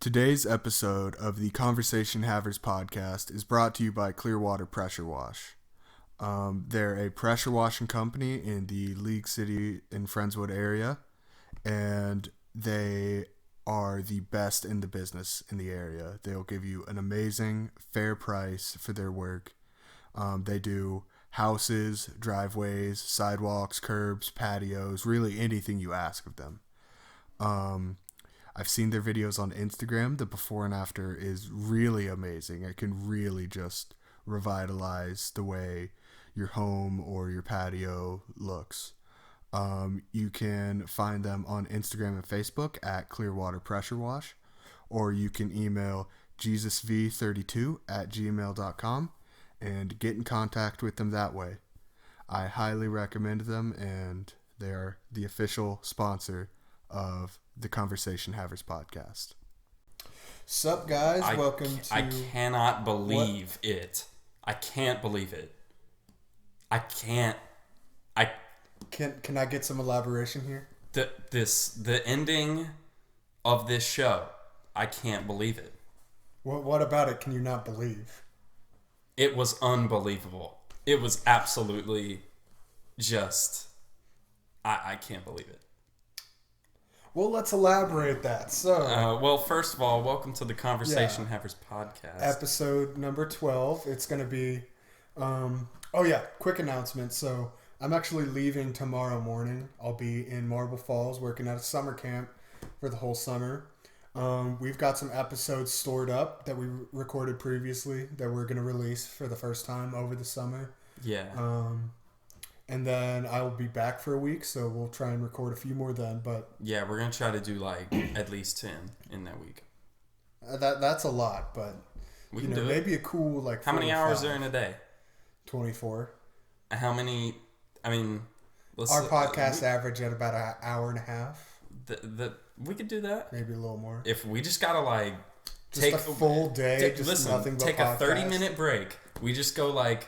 Today's episode of the Conversation Havers podcast is brought to you by Clearwater Pressure Wash. They're a pressure washing company in the League City and Friendswood area, and they are the best in the business in the area. They'll give you an amazing, fair price for their work. They do houses, driveways, sidewalks, curbs, patios, really anything you ask of them. I've seen their videos on Instagram. The before and after is really amazing. It can really just revitalize the way your home or your patio looks. You can find them on Instagram and Facebook at Clearwater Pressure Wash, or you can email jesusv32@gmail.com and get in contact with them that way. I highly recommend them, and they're the official sponsor of the Conversation Havers podcast. Sup, guys? Welcome to... I cannot believe it. I can't believe it. Can I get some elaboration here? The ending of this show, I can't believe it. What about it can you not believe? It was unbelievable. It was absolutely just... I can't believe it. Well, let's elaborate that. So, well, first of all, welcome to the Conversation Havers podcast. Episode number 12. It's going to be... quick announcement. So, I'm actually leaving tomorrow morning. I'll be in Marble Falls working at a summer camp for the whole summer. We've got some episodes stored up that we recorded previously that we're going to release for the first time over the summer. Yeah. And then I will be back for a week, so we'll try and record a few more then. But yeah, we're going to try to do at least 10 in that week. That's a lot, but we can do it. Maybe a cool How many hours are in a day? 24. How many? I mean, our podcast average at about an hour and a half. We could do that. Maybe a little more. If we just gotta take a full day, nothing but take a 30-minute break. We just go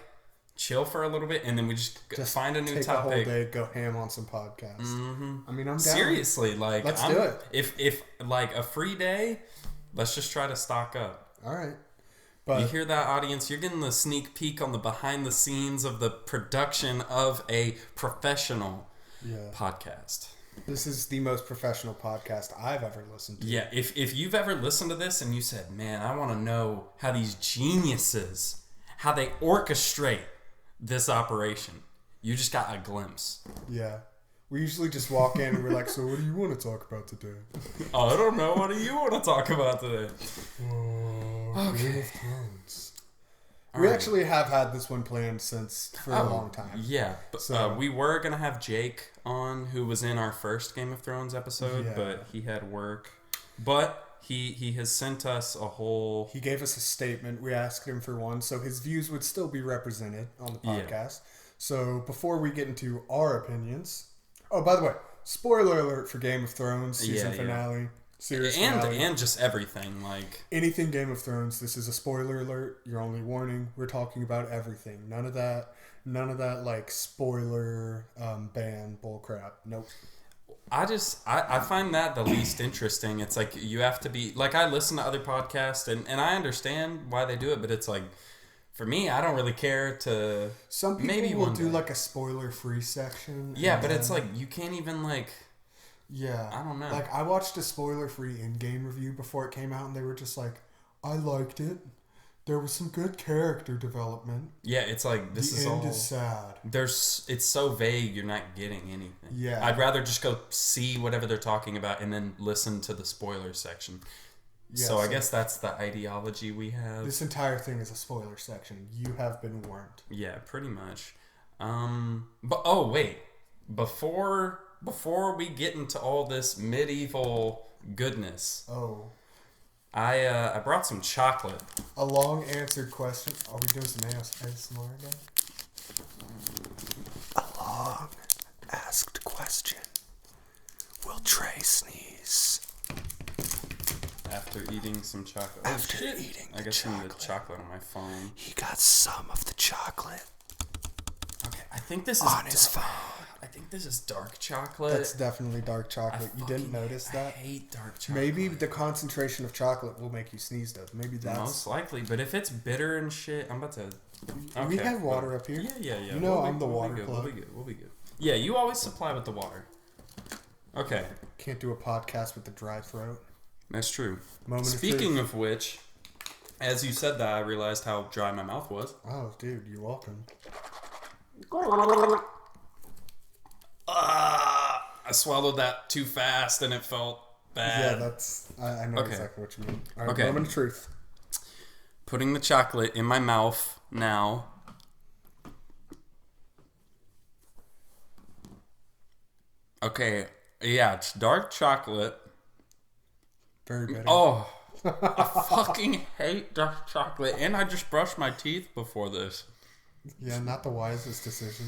chill for a little bit, and then we just find a new take topic. Take a whole day, go ham on some podcasts. Mm-hmm. I mean, I'm down. Seriously, let's do it. If a free day, let's just try to stock up. All right. But you hear that, audience? You're getting the sneak peek on the behind the scenes of the production of a professional podcast. This is the most professional podcast I've ever listened to. Yeah, if you've ever listened to this and you said, man, I want to know how these geniuses, how they orchestrate this operation, you just got a glimpse. Yeah. We usually just walk in and we're like, so what do you want to talk about today? I don't know. What do you want to talk about today? Okay. We actually have had this one planned for a long time. Yeah. But, we were going to have Jake on, who was in our first Game of Thrones episode, but he had work. But he has sent us a whole... He gave us a statement. We asked him for one, so his views would still be represented on the podcast. Yeah. So before we get into our opinions... Oh, by the way, spoiler alert for Game of Thrones season finale. Series finale. And just everything, anything Game of Thrones, this is a spoiler alert. Your only warning. We're talking about everything. None of that spoiler ban bullcrap. Nope. I find that the least interesting. It's you have to be... I listen to other podcasts, and I understand why they do it, but it's for me, I don't really care to... Some people will do a spoiler-free section. Yeah, but it's you can't even Yeah. I don't know. I watched a spoiler-free in-game review before it came out, and they were just I liked it. There was some good character development. Yeah, it's this is all... The end is sad. It's so vague, you're not getting anything. Yeah. I'd rather just go see whatever they're talking about and then listen to the spoiler section. Yeah, so I guess that's the ideology we have. This entire thing is a spoiler section. You have been warned. Yeah, pretty much. But wait. Before we get into all this medieval goodness. Oh. I brought some chocolate. A long answered question. Are we doing some ASMR again? A long asked question. Will Trey sneeze? After eating some chocolate. After eating I got some of the chocolate on my phone. He got some of the chocolate. Okay, I think this is on his phone. I think this is dark chocolate. That's definitely dark chocolate. You didn't notice that? I hate dark chocolate. Maybe the concentration of chocolate will make you sneeze, though. Maybe that's... Most likely, but if it's bitter and shit, I'm about to... Okay, we have water up here. Yeah. You know I'm the water plug. We'll be good. Yeah, you always supply with the water. Okay. Can't do a podcast with the dry throat. That's true. Speaking of which, as you said that, I realized how dry my mouth was. Oh, dude, you're welcome. I swallowed that too fast and it felt bad. Yeah, I know exactly what you mean. All right, Okay. moment of truth. Putting the chocolate in my mouth now. Okay, yeah, it's dark chocolate. Very bitter. Oh, I fucking hate dark chocolate. And I just brushed my teeth before this. Yeah, not the wisest decision.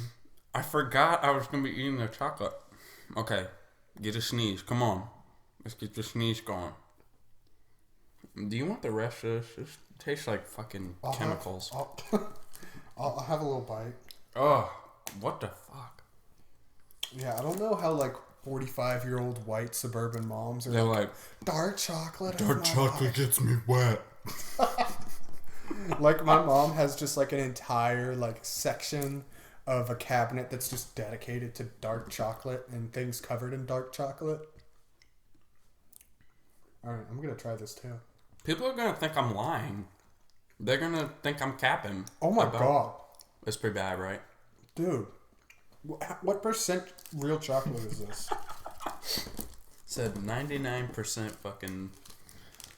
I forgot I was going to be eating the chocolate. Okay, get a sneeze. Come on. Let's get the sneeze going. Do you want the rest of this? This tastes like fucking chemicals. I'll have a little bite. Oh, what the fuck? Yeah, I don't know how, 45-year-old white suburban moms are They're like, dark chocolate. Dark chocolate gets me wet. My mom has just, an entire, section of a cabinet that's just dedicated to dark chocolate and things covered in dark chocolate. Alright, I'm gonna try this, too. people are going to think I'm lying. They're going to think I'm capping. Oh, my God. It's pretty bad, right? Dude. What percent real chocolate is this? Said 99% fucking...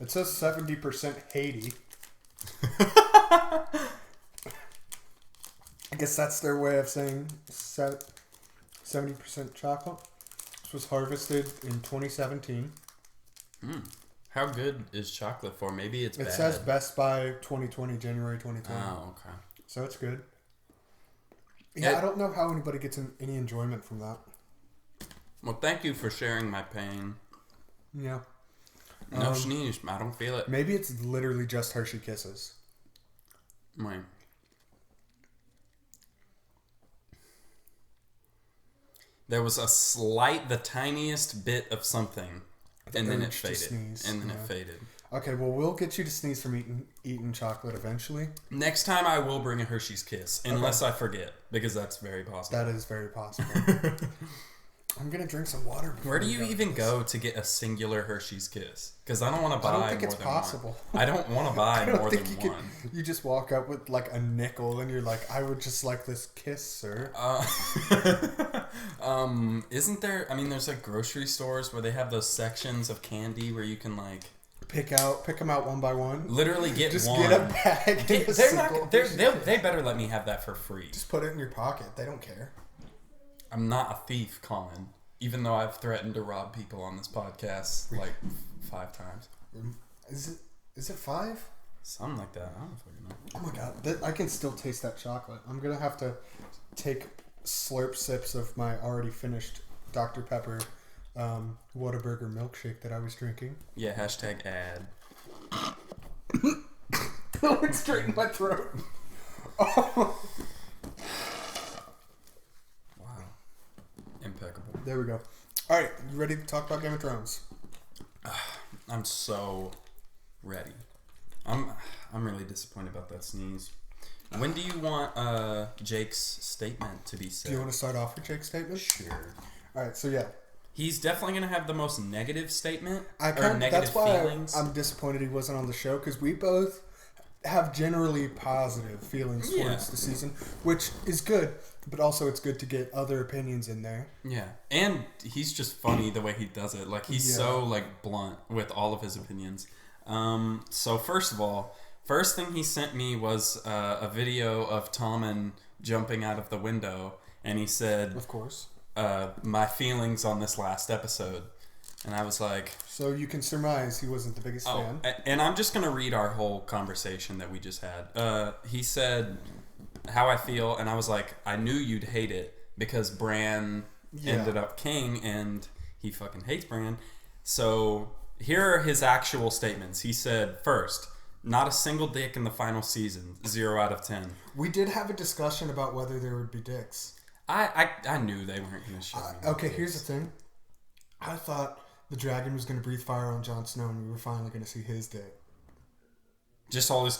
It says 70% Haiti. I guess that's their way of saying 70% chocolate. This was harvested in 2017. How good is chocolate for? Maybe it's bad. It says Best Buy 2020, January 2020. Oh, okay. So it's good. Yeah, I don't know how anybody gets any enjoyment from that. Well, thank you for sharing my pain. Yeah. No sneeze. I don't feel it. Maybe it's literally just Hershey Kisses. Right. There was the tiniest bit of something, and then it faded. It faded. Okay, well, we'll get you to sneeze from eating chocolate eventually. Next time I will bring a Hershey's Kiss, unless I forget, because that's very possible. That is very possible. I'm going to drink some water. Where do you even go to get a singular Hershey's Kiss? Because I don't want to buy more than one. I don't think it's possible. I don't want to buy more than one. You just walk up with a nickel and you're like, I would just like this kiss, sir. Isn't there, there's grocery stores where they have those sections of candy where you can pick them out one by one. Literally get just one. Just get a bag. They better let me have that for free. Just put it in your pocket. They don't care. I'm not a thief, Collin. Even though I've threatened to rob people on this podcast 5 times. Is it 5? Something like that. I don't fucking know. Oh my God. I can still taste that chocolate. I'm going to have to take slurp sips of my already finished Dr. Pepper Whataburger milkshake that I was drinking. Yeah, #ad. No, it's straight in my throat. Oh. Impeccable. There we go. All right, you ready to talk about Game of Thrones? I'm so ready. I'm really disappointed about that sneeze. When do you want Jake's statement to be said? Do you want to start off with Jake's statement? Sure. All right, so yeah. He's definitely going to have the most negative statement. That's why I'm disappointed he wasn't on the show, because we both have generally positive feelings towards the season, which is good. But also, it's good to get other opinions in there. Yeah, and he's just funny the way he does it. He's so blunt with all of his opinions. So first of all, first thing he sent me was a video of Tommen jumping out of the window, and he said, "Of course, my feelings on this last episode." And I was like, so you can surmise he wasn't the biggest fan. And I'm just gonna read our whole conversation that we just had. He said how I feel, and I was like, I knew you'd hate it because Bran ended up king, and he fucking hates Bran. So here are his actual statements. He said, first, not a single dick in the final season, 0 out of 10. We did have a discussion about whether there would be dicks. I knew they weren't going to show me. Okay, here's the thing. I thought the dragon was going to breathe fire on Jon Snow, and we were finally going to see his day. Just all his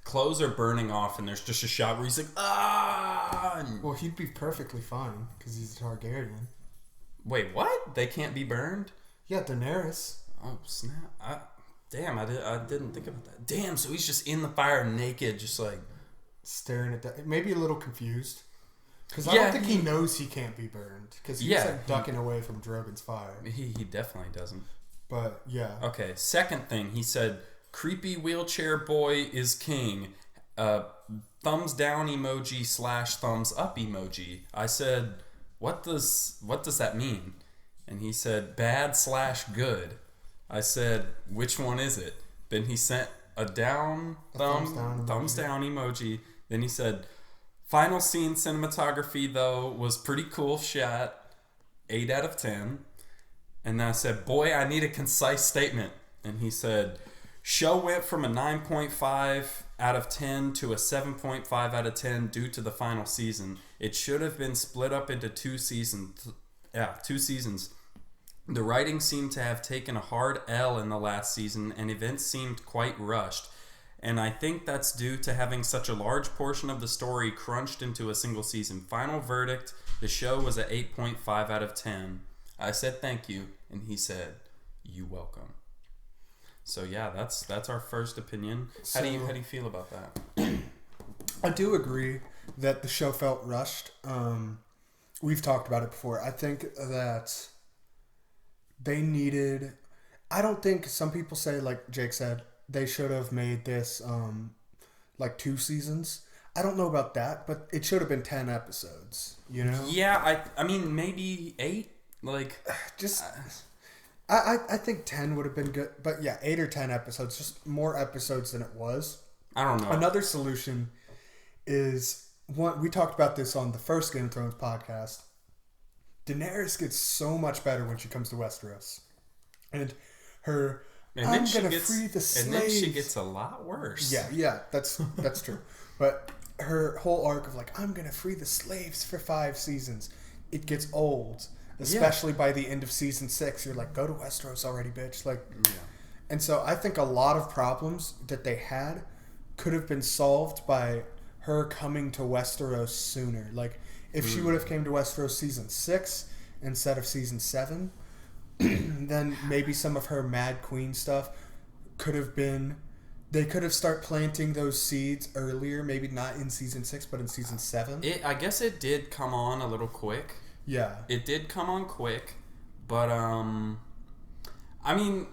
clothes are burning off, and there's just a shot where he's like, ah! Well, he'd be perfectly fine because he's a Targaryen. Wait, what? They can't be burned? Yeah, Daenerys. Oh, snap. Damn, I didn't think about that. Damn, so he's just in the fire naked, just like... Staring at that. Maybe a little confused. Because I Yeah, don't think he knows he can't be burned. Because he's like ducking away from Drogon's fire. He definitely doesn't. But, yeah. Okay, second thing, he said, creepy wheelchair boy is king. Thumbs down emoji / thumbs up emoji. I said, what does that mean? And he said, bad / good. I said, which one is it? Then he sent a thumbs down emoji. Then he said, final scene cinematography though was pretty cool shot. 8 out of 10. And then I said, boy, I need a concise statement. And he said, show went from a 9.5 out of 10 to a 7.5 out of 10 due to the final season. It should have been split up into 2 seasons. Yeah, 2 seasons. The writing seemed to have taken a hard L in the last season, and events seemed quite rushed. And I think that's due to having such a large portion of the story crunched into a single season. Final verdict, the show was an 8.5 out of 10. I said thank you, and he said, you welcome. So yeah, that's our first opinion. How do you feel about that? I do agree that the show felt rushed. We've talked about it before. I think that they needed... I don't think some people say, like Jake said, they should have made this like 2 seasons. I don't know about that, but it should have been 10 episodes, you know? Yeah, I mean, maybe 8? Like... Just... I think 10 would have been good, but yeah, 8 or 10 episodes, just more episodes than it was. I don't know. Another solution is, we talked about this on the first Game of Thrones podcast. Daenerys gets so much better when she comes to Westeros. And her, I'm going to free the slaves. And then she gets a lot worse. Yeah, that's true. But her whole arc of like, I'm going to free the slaves for 5 seasons, it gets old. Especially by the end of season 6, you're like, go to Westeros already, bitch. Like, yeah. And so I think a lot of problems that they had could have been solved by her coming to Westeros sooner. Like, if she would have came to Westeros season 6 instead of season 7, then maybe some of her Mad Queen stuff could have been... They could have started planting those seeds earlier, maybe not in season 6, but in season 7. I guess it did come on a little quick. Yeah. It did come on quick, but I mean,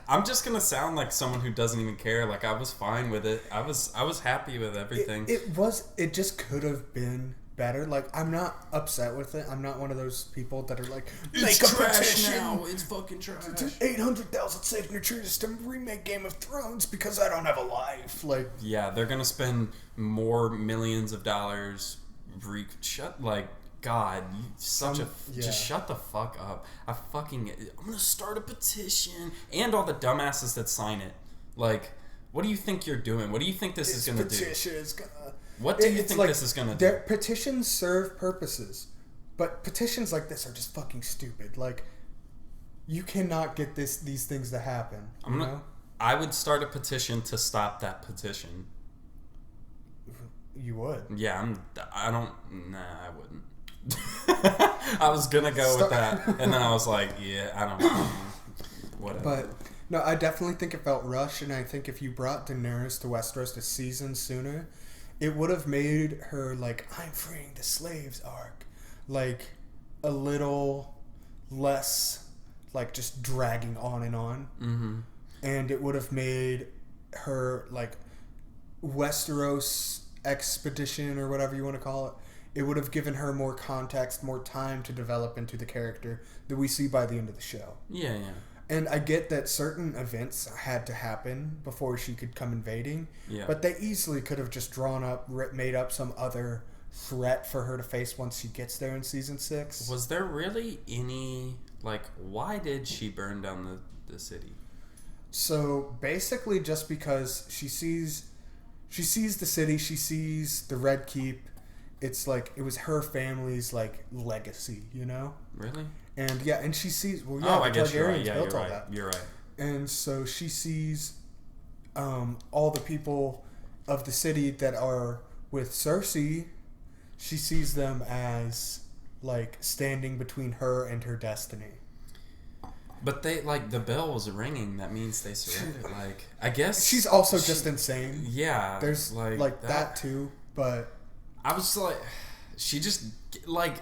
I'm just gonna sound like someone who doesn't even care. Like, I was fine with it. I was happy with everything. It just could have been better. Like, I'm not upset with it. I'm not one of those people that are like, it's trash now. It's fucking trash. 800,000 signatures to remake Game of Thrones because I don't have a life. Like, yeah, they're gonna spend more millions of dollars. God, just shut the fuck up. I'm gonna start a petition. And all the dumbasses that sign it. Like, what do you think you're doing? What do you think this is gonna do? What do you think this is gonna do? Petitions serve purposes. But petitions like this are just fucking stupid. Like, you cannot get these things to happen. I would start a petition to stop that petition. You would? Yeah, I wouldn't. I was gonna go with that, and then I was like, yeah, I don't know. Whatever. But no, I definitely think it felt rushed, and I think if you brought Daenerys to Westeros a season sooner, it would have made her like, I'm freeing the slaves arc like a little less like just dragging on and on. Mm-hmm. And it would have made her like Westeros expedition or whatever you want to call it. It would have given her more context, more time to develop into the character that we see by the end of the show. Yeah. And I get that certain events had to happen before she could come invading. Yeah. But they easily could have just made up some other threat for her to face once she gets there in season 6. Was there really any, like, why did she burn down the city? So basically just because she sees the city, she sees the Red Keep, it's like it was her family's like legacy, you know. Really? And yeah, and she sees the I guess you're right. Targaryens Yeah, built you're all right. that. You're right. And so she sees all the people of the city that are with Cersei. She sees them as like standing between her and her destiny. But they like the bell was ringing. That means they surrendered. Like I guess She's also just insane. Yeah, There's like that too, but I was like, she just like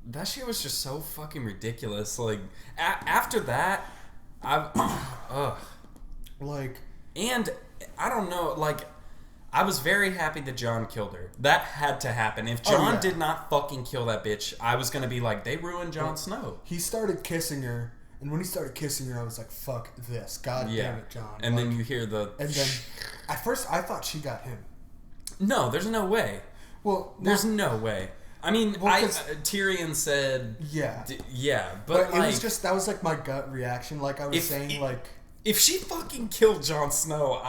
that shit was just so fucking ridiculous. Like after that, like, and I don't know, like I was very happy that Jon killed her. That had to happen. If Jon did not fucking kill that bitch, I was gonna be like, they ruined Jon Snow. He started kissing her. And when he started kissing her, I was like, fuck this. God damn it, Jon. And like, then you hear the... And then, at first, I thought she got him. No, there's no way. Well, there's no way. I mean, Tyrion said... Yeah. Yeah, but like, it was just... That was, like, my gut reaction. Like, I was saying, like... If she fucking killed Jon Snow,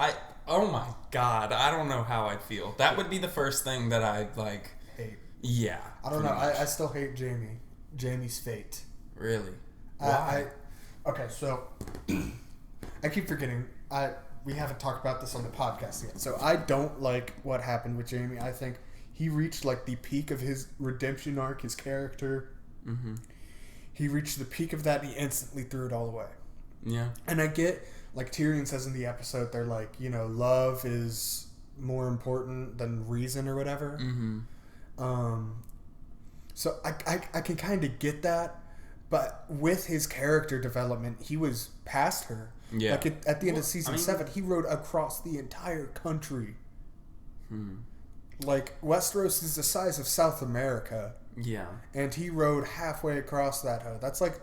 oh my God, I don't know how I'd feel. That would be the first thing that I'd, like... Hate. Yeah. I don't know. I still hate Jaime. Jaime's fate. Really? Why? Okay, so I keep forgetting. We haven't talked about this on the podcast yet. So I don't like what happened with Jaime. I think he reached like the peak of his redemption arc, his character. Mm-hmm. He reached the peak of that. And he instantly threw it all away. Yeah. And I get, like Tyrion says in the episode, they're like, you know, love is more important than reason or whatever. Mm-hmm. So I can kind of get that. But with his character development, he was past her. Yeah. Like at the end of season 7, he rode across the entire country. Like, Westeros is the size of South America. Yeah. And he rode halfway across that. That's like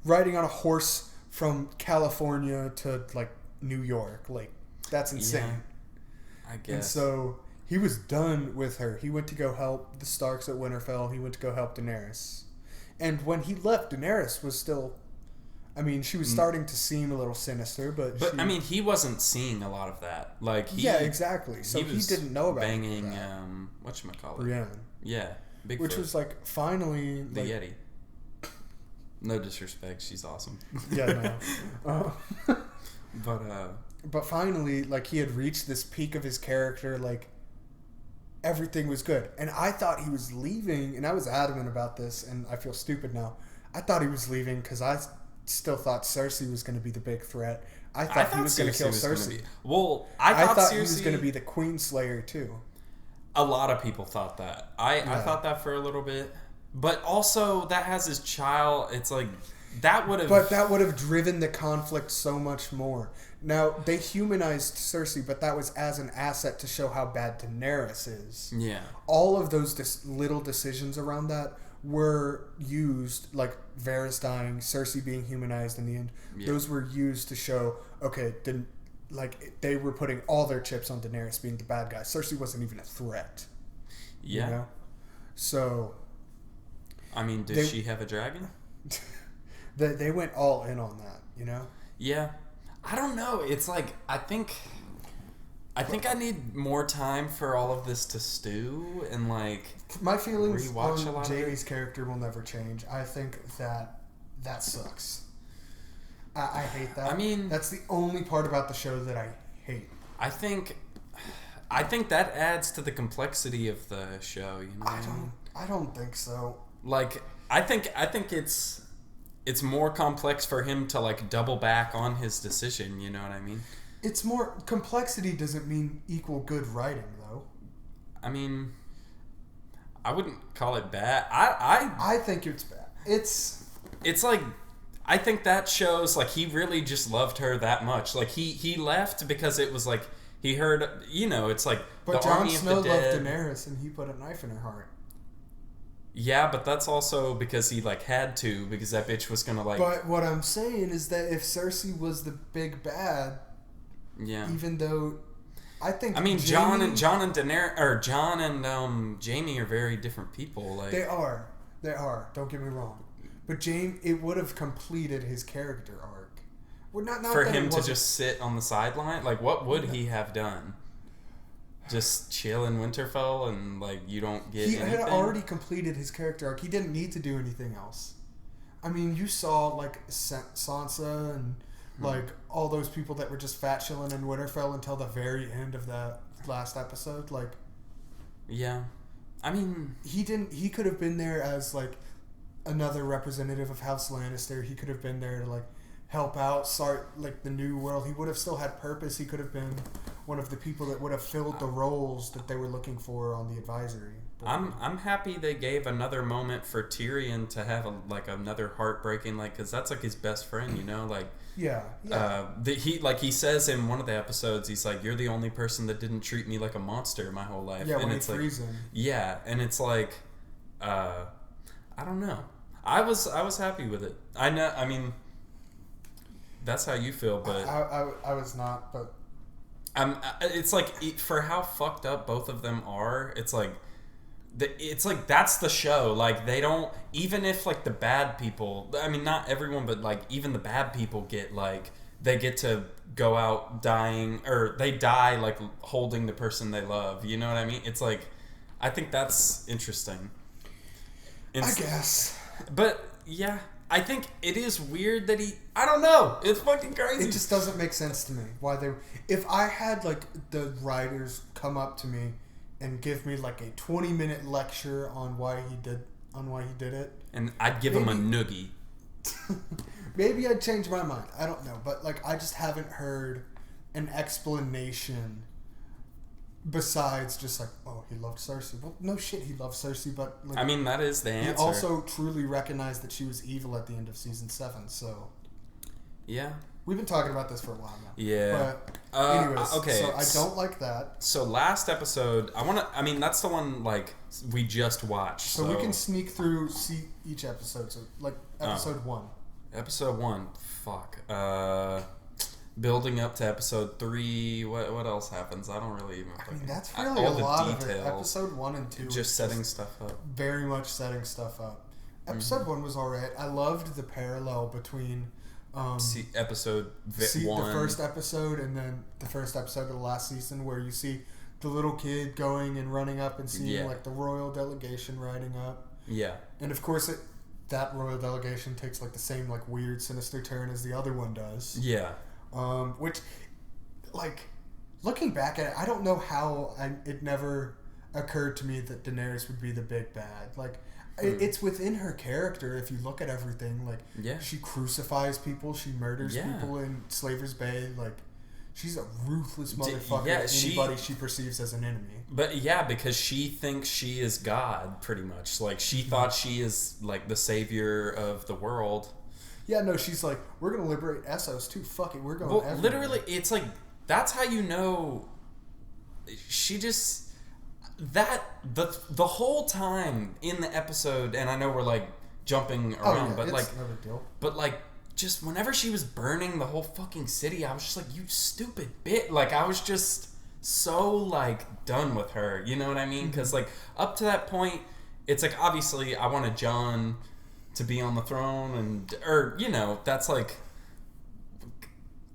riding on a horse from California to, like, New York. Like, that's insane. Yeah, I guess. And so he was done with her. He went to go help the Starks at Winterfell. He went to go help Daenerys. And when he left, Daenerys was still... I mean, she was starting to seem a little sinister, but I mean, he wasn't seeing a lot of that. Like, yeah, exactly. So he didn't know about banging, whatchamacallit? Brienne. Yeah, Bigfoot. Which was, like, finally... The Yeti. No disrespect, she's awesome. Yeah, no. But finally, like, he had reached this peak of his character, like... Everything was good. And I thought he was leaving, and I was adamant about this, and I feel stupid now. I thought he was leaving because I still thought Cersei was going to be the big threat. I thought he was going to kill Cersei. I thought he was going to be the Queen Slayer, too. A lot of people thought that. I thought that for a little bit. But also, that has his child. It's like, that would have... But that would have driven the conflict so much more. Now, they humanized Cersei, but that was as an asset to show how bad Daenerys is. Yeah. All of those little decisions around that were used, like Varys dying, Cersei being humanized in the end. Yeah. Those were used to show, okay, they were putting all their chips on Daenerys being the bad guy. Cersei wasn't even a threat. Yeah. You know? So... I mean, did she have a dragon? They went all in on that, you know? Yeah. I don't know. It's like, I think I need more time for all of this to stew and, like, my feelings rewatch on Jaime's character will never change. I think that sucks. I hate that. I mean, that's the only part about the show that I hate. I think that adds to the complexity of the show, you know? I don't think so. Like, I think it's more complex for him to, like, double back on his decision, you know what I mean? It's more... Complexity doesn't mean equal good writing, though. I mean, I wouldn't call it bad. I think it's bad. It's like... I think that shows, like, he really just loved her that much. Like, he left because it was, like, he heard... You know, it's like... But Jon Snow loved Daenerys, and he put a knife in her heart. Yeah, but that's also because he, like, had to, because that bitch was gonna, like... But what I'm saying is that if Cersei was the big bad... Yeah. Even though... I think... I mean, Jon and Daenerys... Or Jon and Jaime are very different people, like... They are. Don't get me wrong. But it would have completed his character arc. Well, not for him to just sit on the sideline? Like, what would he have done? just chill in Winterfell and like you don't get He anything. had already completed his character arc. He didn't need to do anything else. I mean, you saw like Sansa and like all those people that were just fat chilling in Winterfell until the very end of that last episode. Like, yeah, I mean, he could have been there as like another representative of House Lannister. He could have been there to like help out, start like the new world. He would have still had purpose. He could have been one of the people that would have filled the roles that they were looking for on the advisory. But I'm happy they gave another moment for Tyrion to have another heartbreaking, like, because that's like his best friend, you know, like. Yeah. He says in one of the episodes, he's like, "You're the only person that didn't treat me like a monster my whole life." Yeah, and when it's he frees him. Yeah, and it's like, I don't know. I was happy with it. I know. I mean, that's how you feel, but I was not, but it's like for how fucked up both of them are. It's like that's the show. Like they don't, even if like the bad people, I mean not everyone, but like even the bad people get like they get to go out dying, or they die like holding the person they love. You know what I mean? It's like I think that's interesting. I guess. But yeah, I think it is weird that I don't know. It's fucking crazy. It just doesn't make sense to me why they. If I had like the writers come up to me and give me like a 20-minute lecture on why he did it, and I'd give him a noogie. Maybe I'd change my mind. I don't know, but like I just haven't heard an explanation besides just like, oh, he loved Cersei. Well, no shit, he loved Cersei, but like, I mean that is the answer. He also truly recognized that she was evil at the end of season 7. So yeah, we've been talking about this for a while now. Yeah. But anyways, okay. So I don't like that. So last episode, I mean that's the one like we just watched. So we can sneak through each episode. So like episode 1. Episode 1. Fuck. Building up to episode 3. What else happens? I don't really even. I mean, that's really a lot of it. Episode 1 and 2. Just setting stuff up. Very much setting stuff up. Episode 1 was alright. I loved the parallel between episode 1. The first episode and then the first episode of the last season, where you see the little kid going and running up and seeing like the royal delegation riding up. Yeah. And of course that royal delegation takes like the same like weird sinister turn as the other one does. Yeah. Which, like, looking back at it, I don't know how it never occurred to me that Daenerys would be the big bad. Like, it's within her character if you look at everything. Like, she crucifies people, she murders people in Slaver's Bay. Like, she's a ruthless motherfucker to anybody she perceives as an enemy. But yeah, because she thinks she is God, pretty much. Like, she thought she is, like, the savior of the world. Yeah, no, she's like, we're going to liberate Essos too. Fuck it, we're going everywhere. Literally, it's like, that's how you know she just, the whole time in the episode, and I know we're like jumping around, but like, no big deal. But like, just whenever she was burning the whole fucking city, I was just like, you stupid bitch. Like, I was just so like done with her, you know what I mean? Because like, up to that point, it's like, obviously, I wanted Jon to be on the throne, or you know, that's like,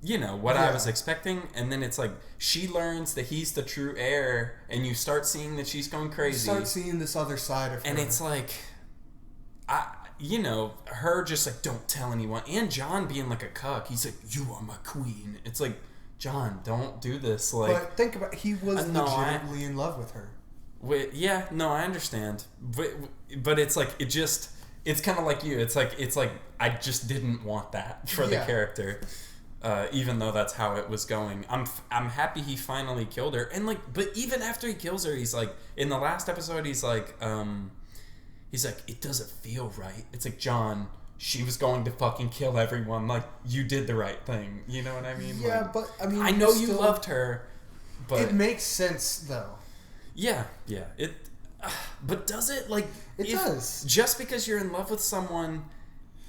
you know, what I was expecting. And then it's like she learns that he's the true heir, and you start seeing that she's going crazy. You start seeing this other side of her. And it's like, you know, her just like, don't tell anyone, and Jon being like a cuck. He's like, you are my queen. It's like, Jon, don't do this. Like, but think about, he was legitimately in love with her. Yeah, no, I understand, but it's like, it's kind of like you. It's like I just didn't want that for the character, even though that's how it was going. I'm happy he finally killed her, and like, but even after he kills her, he's like, in the last episode, he's like, it doesn't feel right. It's like, Jon, she was going to fucking kill everyone. Like, you did the right thing. You know what I mean? Yeah, like, but I mean, I know you loved her, but it makes sense though. Yeah. But does it? Like, it does. Just because you're in love with someone,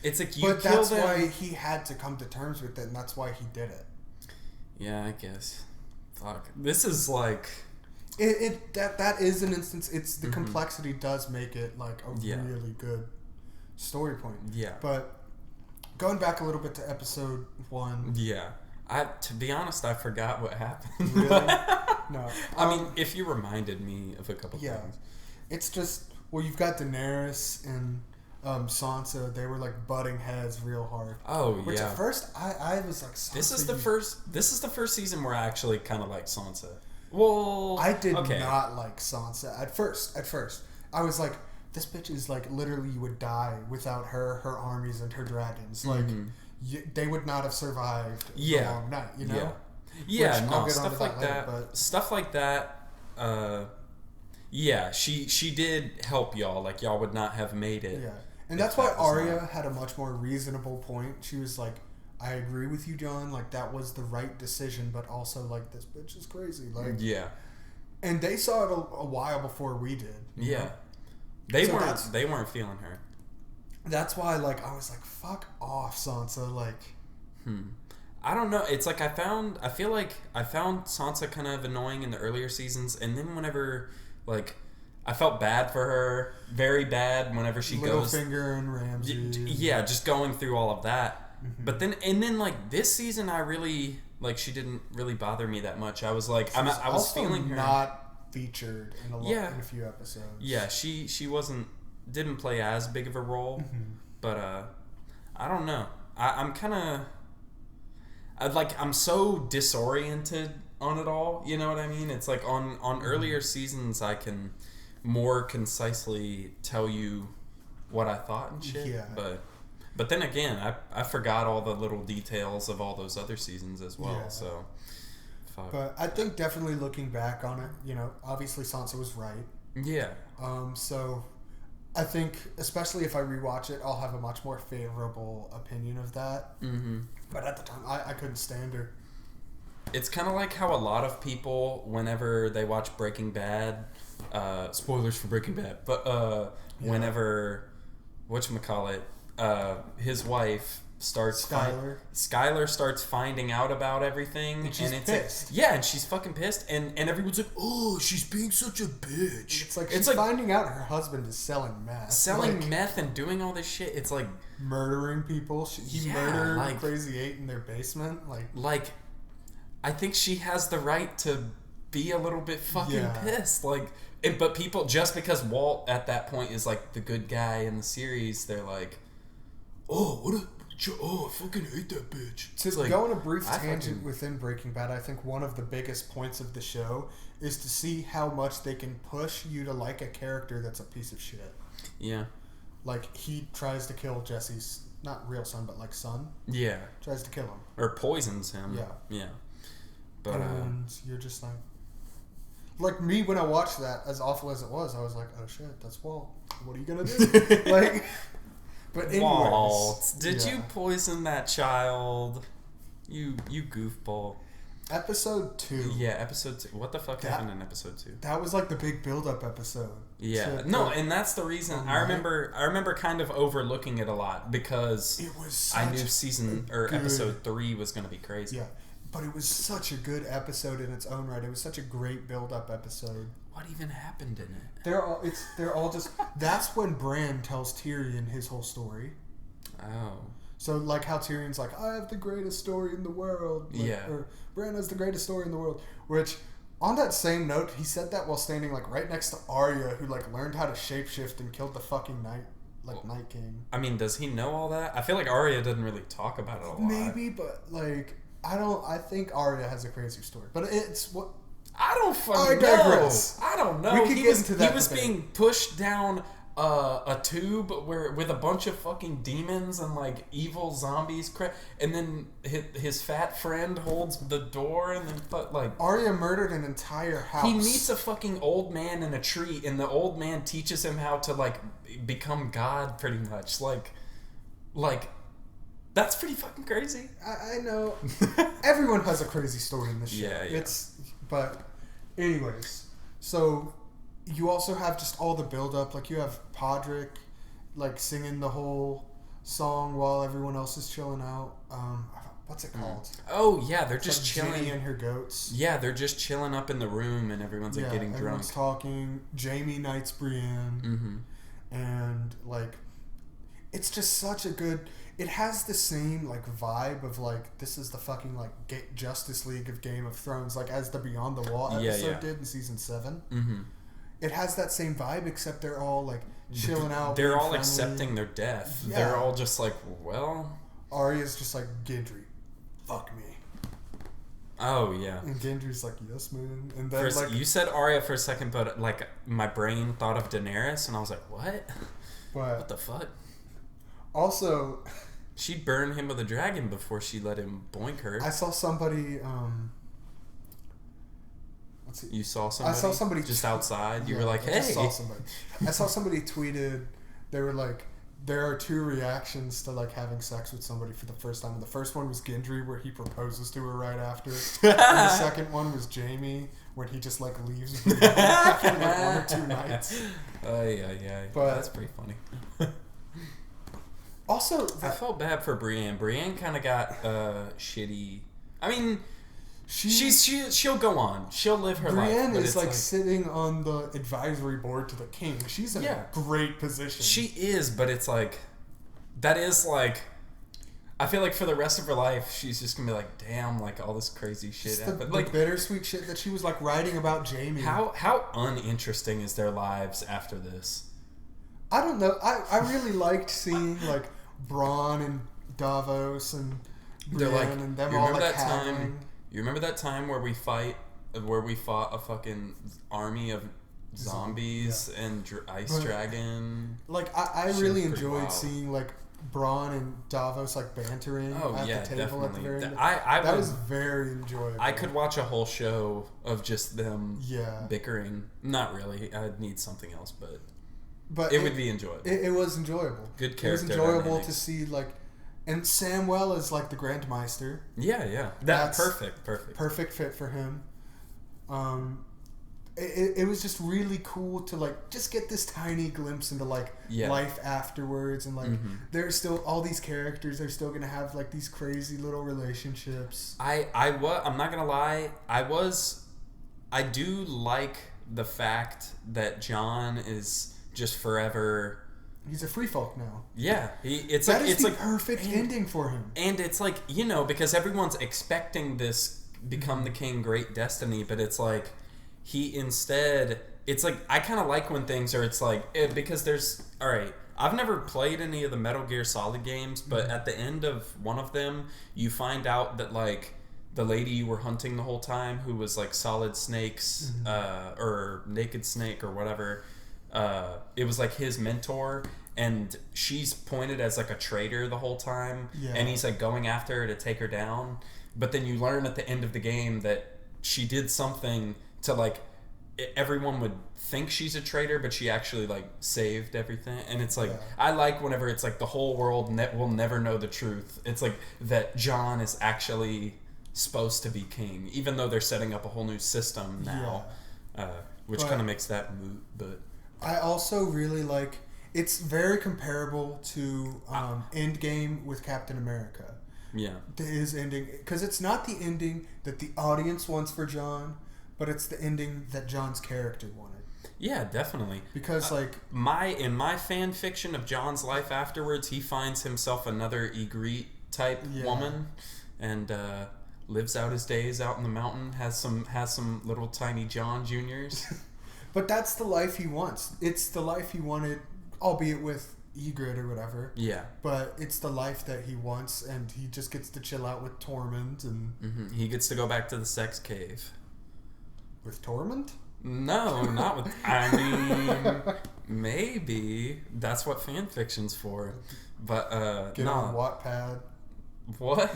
it's like you But kill that's them. why he had to come to terms with it, and that's why he did it. Yeah, I guess. Fuck. This is like... That is an instance. It's the complexity does make it like a really good story point. Yeah. But going back a little bit to episode 1. Yeah. To be honest, I forgot what happened. Really? No. I mean, if you reminded me of a couple things. It's just, well, you've got Daenerys and Sansa. They were like butting heads real hard. Oh, Which at first I was like, Sansa, This is the first season where I actually kind of like Sansa. Well, I did not like Sansa at first. I was like, this bitch is like literally, you would die without her armies and her dragons. Like, they would not have survived the long night, you know? Yeah, no, stuff like that. Stuff like that. Yeah, she did help y'all. Like, y'all would not have made it. Yeah, and that's why Arya had a much more reasonable point. She was like, I agree with you, Jon. Like, that was the right decision, but also, like, this bitch is crazy. Like, yeah. And they saw it a while before we did. Yeah. Know? They weren't feeling her. That's why, like, I was like, fuck off, Sansa. Like, I don't know. It's like I feel like I found Sansa kind of annoying in the earlier seasons, and then whenever, like, I felt bad for her, very bad whenever she goes... Littlefinger and Ramsay. Yeah, just going through all of that. But then, like, this season, I really, like, she didn't really bother me that much. I was like, I was feeling her. Not featured in a few episodes. Yeah, she didn't play as big of a role, but I don't know. I'm kind of, I'm so disoriented on it all. You know what I mean? It's like on earlier seasons, I can more concisely tell you what I thought and shit. Yeah. But then again, I forgot all the little details of all those other seasons as well. Yeah. So, fuck. But I think definitely looking back on it, you know, obviously Sansa was right. Yeah. So I think, especially if I rewatch it, I'll have a much more favorable opinion of that. Mm-hmm. But at the time, I couldn't stand her. It's kind of like how a lot of people, whenever they watch Breaking Bad, spoilers for Breaking Bad, but whenever, whatchamacallit, his wife starts Skylar starts finding out about everything, and she's pissed. And she's fucking pissed, and everyone's like, "Oh, she's being such a bitch." It's like she's finding out her husband is selling meth, and doing all this shit. It's like murdering people. He murdered Crazy 8 in their basement. Like, I think she has the right to be a little bit fucking pissed. Like, but people, just because Walt at that point is like the good guy in the series, they're like, I fucking hate that bitch. To go on a brief tangent within Breaking Bad, I think one of the biggest points of the show is to see how much they can push you to like a character that's a piece of shit. Yeah. Like, he tries to kill Jesse's, not real son, but like son. Yeah. Tries to kill him. Or poisons him. Yeah. Yeah. But, and you're just like me, when I watched that, as awful as it was, I was like, oh shit, that's Walt. What are you gonna do? Like... But anyways, Walt, did you poison that child? You goofball. Episode 2. Yeah, episode 2. What the fuck happened in episode 2? That was like the big build-up episode. Yeah. No, and that's the reason I remember kind of overlooking it a lot because it was I knew episode 3 was going to be crazy. Yeah. But it was such a good episode in its own right. It was such a great build-up epised. What even happened in it? They're all just. That's when Bran tells Tyrion his whole story. Oh. So like how Tyrion's like, I have the greatest story in the world. Like, or Bran has the greatest story in the world. Which, on that same note, he said that while standing like right next to Arya, who like learned how to shapeshift and killed the fucking Night King. I mean, does he know all that? I feel like Arya doesn't really talk about it a lot. Maybe, but like I think Arya has a crazy story, but it's what. I don't fucking know. I don't know. We could get into that. He was being pushed down a tube with a bunch of fucking demons and like evil zombies, and then his fat friend holds the door, and then Arya murdered an entire house. He meets a fucking old man in a tree, and the old man teaches him how to like become God, pretty much. Like. That's pretty fucking crazy. I know. Everyone has a crazy story in this show. Yeah. But anyways, so you also have just all the build up. Like you have Podrick like singing the whole song while everyone else is chilling out. What's it called? Oh yeah, they're just chilling. Ginny and her goats. Yeah, they're just chilling up in the room, and everyone's like getting drunk. Everyone's talking. Jaime knights Brienne, and like, it's just such a good. it has the same like vibe of like this is the fucking like Justice League of Game of Thrones, like as the Beyond the Wall episode did in season 7. Mm-hmm. It has that same vibe, except they're all like chilling out. They're all friendly. accepting their death. Yeah. They're all just like, well. Arya's just like, Gendry, fuck me. Oh yeah. And Gendry's like, yes, man. And then like, you said Arya for a second, but like my brain thought of Daenerys, and I was like, what? What the fuck? Also, she'd burn him with a dragon before she let him boink her. I saw somebody. Let's see. You saw somebody? I saw somebody just outside. You yeah, were like, hey. I saw somebody tweeted. They were like, there are 2 reactions to like having sex with somebody for the first time. And the first one was Gendry, where he proposes to her right after. And the second one was Jaime, when he just like leaves for like 1 or 2 nights. Yeah. But that's pretty funny. Also, I felt bad for Brienne. Brienne kind of got shitty. I mean, she'll go on. She'll live her life. Brienne is like sitting on the advisory board to the king. She's in a great position. She is, but it's like that is like. I feel like for the rest of her life, she's just gonna be like, damn, like all this crazy shit happened. Like bittersweet shit that she was like writing about Jaime. How uninteresting is their lives after this? I don't know. I really liked seeing like Bronn and Davos and Brienne and them all like haggling. You remember that time where we fought a fucking army of zombies and ice dragon? Like I really enjoyed seeing like Bronn and Davos like bantering at the table definitely. at the very end. That was very enjoyable. I could watch a whole show of just them bickering. Not really. I'd need something else, but it would be enjoyable. It was enjoyable. Good character. It was enjoyable to see like, and Samwell is like the Grandmeister. Yeah. That's perfect. Perfect fit for him. It was just really cool to like just get this tiny glimpse into like life afterwards, and like there's still all these characters. They're still gonna have like these crazy little relationships. I'm not gonna lie. I do like the fact that Jon is just forever. He's a free folk now. Yeah, it's the like perfect ending for him. And it's like, you know, because everyone's expecting this become the king, great destiny, but it's like he instead. It's like I kind of like when things are. It's like because there's all right. I've never played any of the Metal Gear Solid games, but at the end of one of them, you find out that like the lady you were hunting the whole time, who was like Solid Snake's or Naked Snake or whatever. It was like his mentor, and she's pointed as like a traitor the whole time, and he's like going after her to take her down. But then you learn at the end of the game that she did something to like everyone would think she's a traitor, but she actually like saved everything. And it's like I like whenever it's like the whole world will never know the truth. It's like that Jon is actually supposed to be king, even though they're setting up a whole new system now, which kind of makes that moot. But I also really like, it's very comparable to Endgame with Captain America. Yeah. His ending, because it's not the ending that the audience wants for Jon, but it's the ending that Jon's character wanted. Yeah, definitely. Because like in my fan fiction of Jon's life afterwards, he finds himself another Ygritte type woman, and lives out his days out in the mountain. Has some little tiny Jon Juniors. But that's the life he wants. It's the life he wanted, albeit with Ygritte or whatever. Yeah. But it's the life that he wants, and he just gets to chill out with Tormund, and he gets to go back to the sex cave. With Tormund? No, not with. I mean, maybe that's what fan fiction's for. But get on Wattpad. What?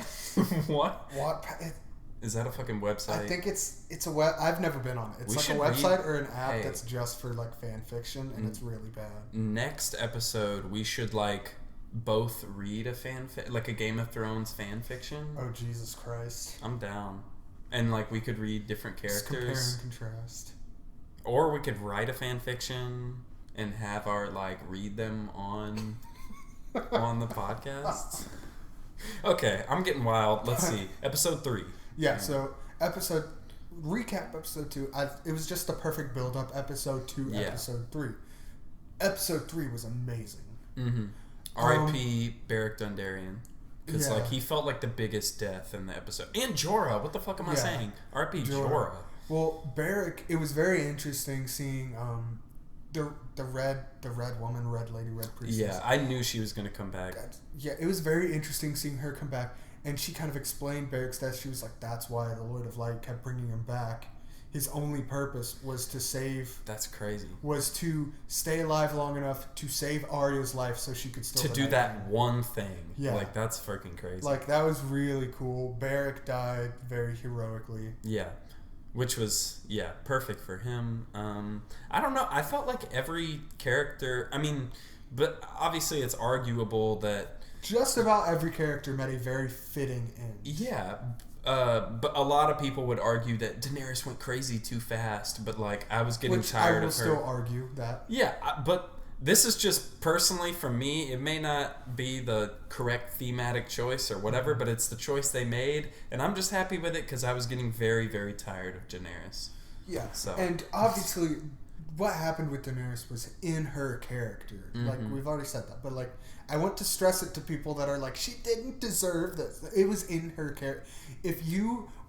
What? Wattpad. Is that a fucking website? I think it's a web. I've never been on it. It's like a website or an app that's just for like fan fiction, and it's really bad. Next episode, we should like both read a like a Game of Thrones fan fiction. Oh Jesus Christ! I'm down, and like we could read different characters. Just compare and contrast. Or we could write a fan fiction and have our like read them on the podcast. Okay, I'm getting wild. Let's see, episode 3. Yeah, so recap episode 2. It was just the perfect build-up episode to episode 3. Episode 3 was amazing. R.I.P. Beric Dondarrion. Because, Yeah. like, he felt like the biggest death in the episode. And Jorah. What the fuck am I saying? R.I.P. Jorah. Well, Beric, it was very interesting seeing the red woman, red lady, red priestess. Yeah, I knew she was going to come back. Yeah, it was very interesting seeing her come back. And she kind of explained Beric's death. She was like, that's why the Lord of Light kept bringing him back. His only purpose was to save... That's crazy. Was to stay alive long enough to save Arya's life so she could still... To do that one thing. Yeah. Like, that's freaking crazy. Like, that was really cool. Beric died very heroically. Yeah. Which was, perfect for him. I don't know. I felt like every character... I mean, but obviously it's arguable that... Just about every character met a very fitting end. Yeah, but a lot of people would argue that Daenerys went crazy too fast. But like, I was getting tired of her. I will still argue that. Yeah, but this is just personally for me. It may not be the correct thematic choice or whatever, but it's the choice they made, and I'm just happy with it because I was getting very, very tired of Daenerys. Yeah. So and obviously, what happened with Daenerys was in her character. Mm-hmm. Like we've already said that, but like. I want to stress it to people that are like, she didn't deserve this. It was in her character.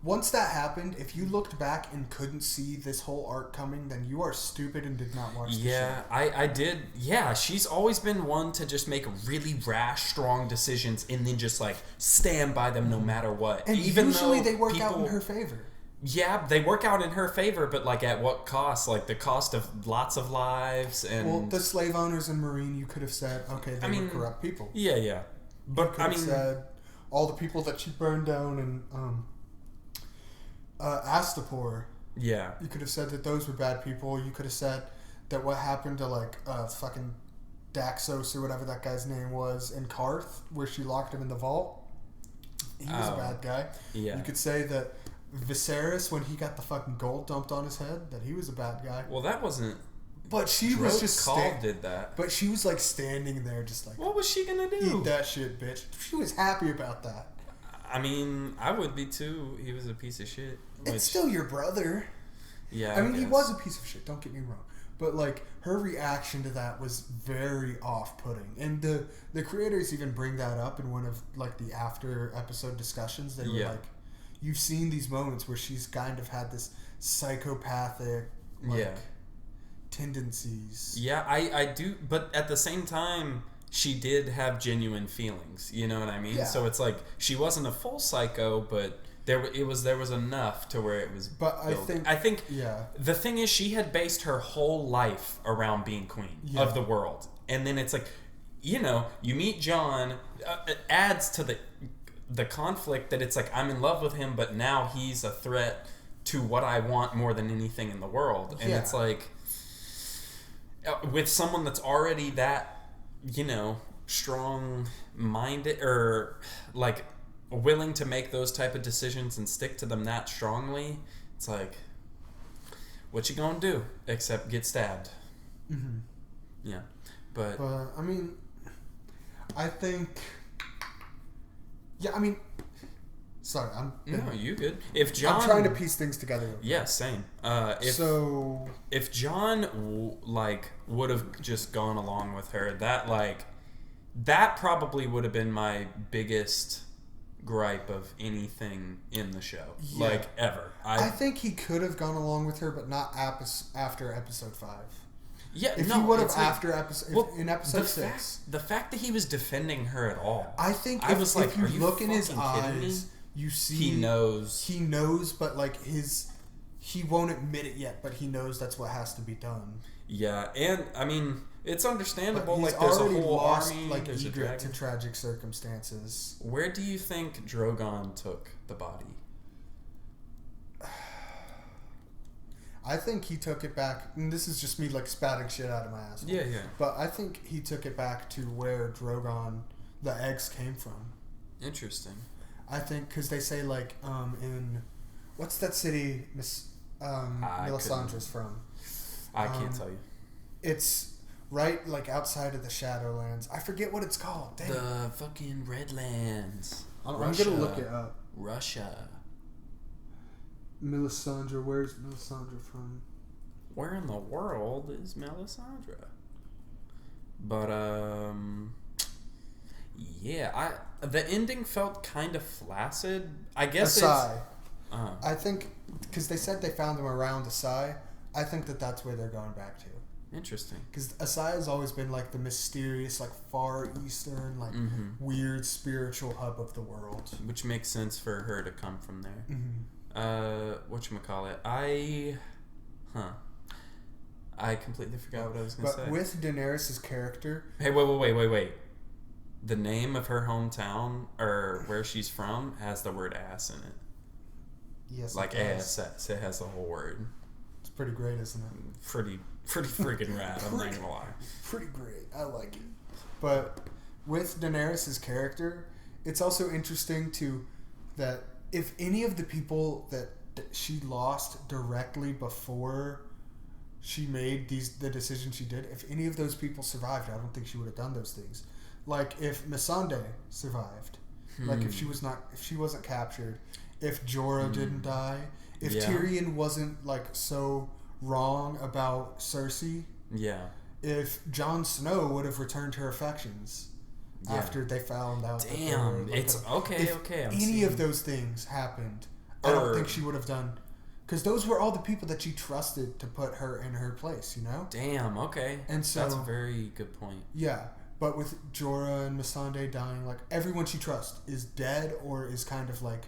Once that happened, if you looked back and couldn't see this whole arc coming, then you are stupid and did not watch the show. Yeah, I did. Yeah, she's always been one to just make really rash, strong decisions and then just like stand by them no matter what. And even usually though they work out in her favor. Yeah, they work out in her favor, but like at what cost? Like the cost of lots of lives and... Well, the slave owners in Marine, you could have said, okay, they were corrupt people. Yeah. But I mean... said all the people that she burned down in Astapor. Yeah. You could have said that those were bad people. You could have said that what happened to like fucking Daxos or whatever that guy's name was in Karth, where she locked him in the vault. He was a bad guy. Yeah. You could say that Viserys, when he got the fucking gold dumped on his head, that he was a bad guy. Well, that wasn't... But she was just... did that. But she was like standing there just like... What was she gonna do? Eat that shit, bitch. She was happy about that. I mean, I would be too. He was a piece of shit. It's still your brother. Yeah, I mean, he was a piece of shit, don't get me wrong. But like, her reaction to that was very off-putting. And the creators even bring that up in one of like the after episode discussions. They were like... You've seen these moments where she's kind of had this psychopathic tendencies. Yeah, I do, but at the same time, she did have genuine feelings. You know what I mean? Yeah. So it's like she wasn't a full psycho, but there was enough to where it was. But built. I think the thing is, she had based her whole life around being queen of the world, and then it's like, you meet Jon, it adds to the conflict that it's like I'm in love with him, but now he's a threat to what I want more than anything in the world. And it's like with someone that's already that, strong-minded or like willing to make those type of decisions and stick to them that strongly, it's like, what you gonna do except get stabbed? Mm-hmm. Yeah, but I mean, I think. Yeah, I mean, sorry, no, you good. If Jon, I'm trying to piece things together. Yeah, same. If Jon would have just gone along with her, that probably would have been my biggest gripe of anything in the show, ever. I think he could have gone along with her, but not after episode 5. Yeah, if he would have after episode in episode 6. The fact that he was defending her at all. I think if you look in his eyes, you see he knows. He knows, but he won't admit it yet, but he knows that's what has to be done. Yeah, and I mean, it's understandable. But he's there's already a whole lost, army. There's a dragon. To tragic circumstances. Where do you think Drogon took the body? I think he took it back, and this is just me spatting shit out of my ass. Yeah. But I think he took it back to where Drogon, the eggs came from. Interesting. I think, because they say in, what's that city Melisandre's from? I can't tell you. It's right outside of the Shadowlands. I forget what it's called. Dang. The fucking Redlands. I'm going to look it up. Russia. Melisandre, where's Melisandre from? Where in the world is Melisandre? But Yeah, the ending felt kind of flaccid. I guess Asai. Uh, I think because they said they found them around Asai. I think that's where they're going back to. Interesting. Because Asai has always been like the mysterious, like Far Eastern, like weird spiritual hub of the world. Which makes sense for her to come from there. Whatchamacallit? I completely forgot what I was going to say. But with Daenerys' character... Hey, wait. The name of her hometown, or where she's from, has the word ass in it. Yes, like ass. It has the whole word. It's pretty great, isn't it? Pretty freaking rad, I'm not gonna lie. Pretty great. I like it. But with Daenerys' character, it's also interesting that if any of the people that she lost directly before she made the decisions she did, if any of those people survived, I don't think she would have done those things. Like if Missandei survived, like if she wasn't captured, if Jorah didn't die, if Tyrion wasn't like so wrong about Cersei, if Jon Snow would have returned her affections after they found out. Damn, it's okay. Any of those things happened, I don't think she would have done. Because those were all the people that she trusted to put her in her place, you know? Damn, okay. And so that's a very good point. Yeah. But with Jorah and Missandei dying, like everyone she trusts is dead or is kind of like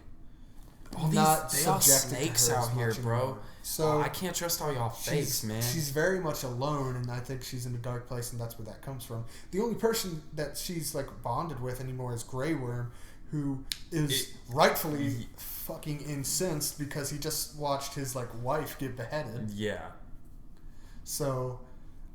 they all snakes out here, bro. Anymore. So I can't trust all y'all fakes, man. She's very much alone, and I think she's in a dark place, and that's where that comes from. The only person that she's like bonded with anymore is Grey Worm, who is rightfully fucking incensed because he just watched his like wife get beheaded. Yeah. So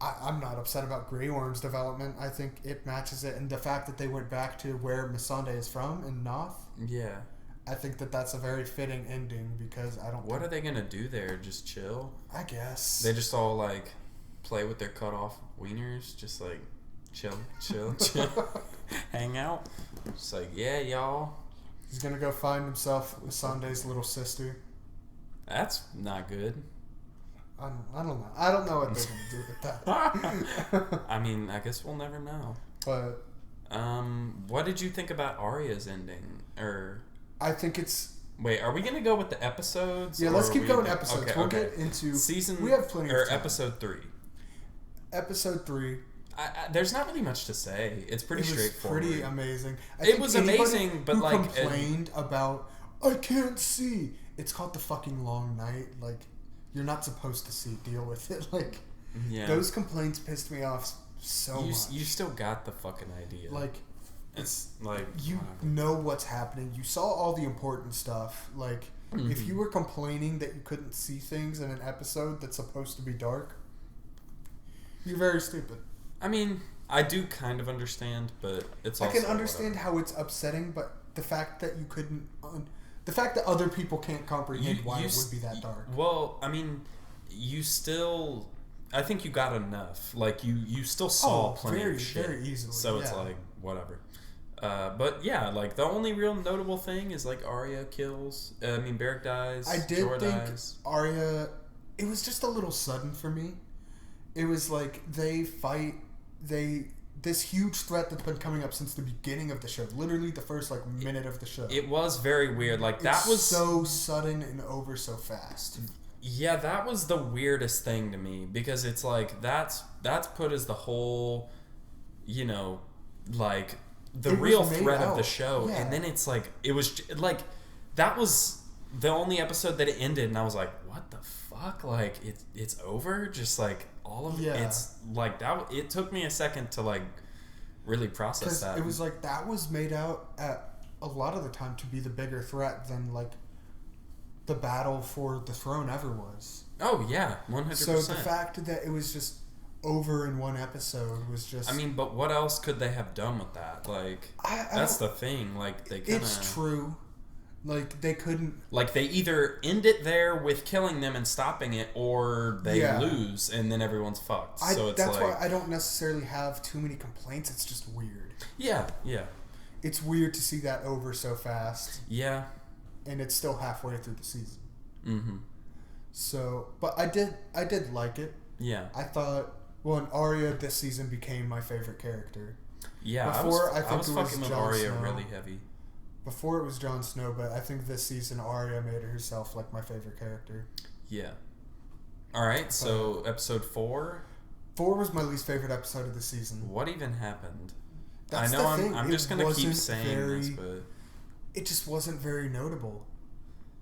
I'm not upset about Grey Worm's development. I think it matches it, and the fact that they went back to where Missandei is from in Noth. Yeah. I think that's a very fitting ending because I don't. What are they gonna do there? Just chill? I guess they just all like play with their cut off wieners, just like chill, hang out. Just like y'all. He's gonna go find himself Missandei's little sister. That's not good. I don't know. I don't know what they're gonna do with that. I mean, I guess we'll never know. But what did you think about Arya's ending? Or I think it's. Wait, are we gonna go with the episodes? Yeah, let's keep going episodes. We'll get into season. We have plenty of time. Episode 3. Episode 3. There's not really much to say. It's pretty straightforward. Pretty amazing. It was amazing, but like complained about I can't see. It's called the fucking long night. Like you're not supposed to see. Deal with it. Like those complaints pissed me off so much. You still got the fucking idea. Like. It's like you know what's happening. You saw all the important stuff. Like if you were complaining that you couldn't see things in an episode that's supposed to be dark, you're very stupid. I mean, I do kind of understand, but it's also I can understand how it's upsetting, but the fact that you couldn't, the fact that other people can't comprehend why it would be that dark. Well, I mean, you still. I think you got enough. Like you still saw plenty of shit. Very easily. So it's like whatever. But yeah, like the only real notable thing is like Arya kills. Beric dies. I did Jorah think dies. Arya. It was just a little sudden for me. It was like they fight. This huge threat that's been coming up since the beginning of the show. Literally the first like minute of the show. It was very weird. Like that was so sudden and over so fast. Yeah, that was the weirdest thing to me because it's like that's put as the whole, like. The real threat of the show, and then it's like it was like that was the only episode that it ended, and I was like, "What the fuck?" Like it's over, just like all of it. It's like that. It took me a second to like really process that. It was like that was made out at a lot of the time to be the bigger threat than like the battle for the throne ever was. Oh yeah, 100%. So the fact that it was just over in one episode was just. I mean, but what else could they have done with that? Like, that's the thing. Like, they kind of. It's true. Like, they couldn't. Like, they either end it there with killing them and stopping it, or they lose and then everyone's fucked. So it's that's why I don't necessarily have too many complaints. It's just weird. Yeah. It's weird to see that over so fast. Yeah. And it's still halfway through the season. Mm-hmm. So, but I did like it. Yeah. I thought. Well, and Arya this season became my favorite character. Yeah, Before, I was it fucking was with Jon Arya Snow. really heavy. Before it was Jon Snow, but I think this season Arya made herself like my favorite character. Yeah. All right, so episode 4. 4 was my least favorite episode of the season. What even happened? That's I know the thing. I'm just gonna keep saying this, but it just wasn't very notable.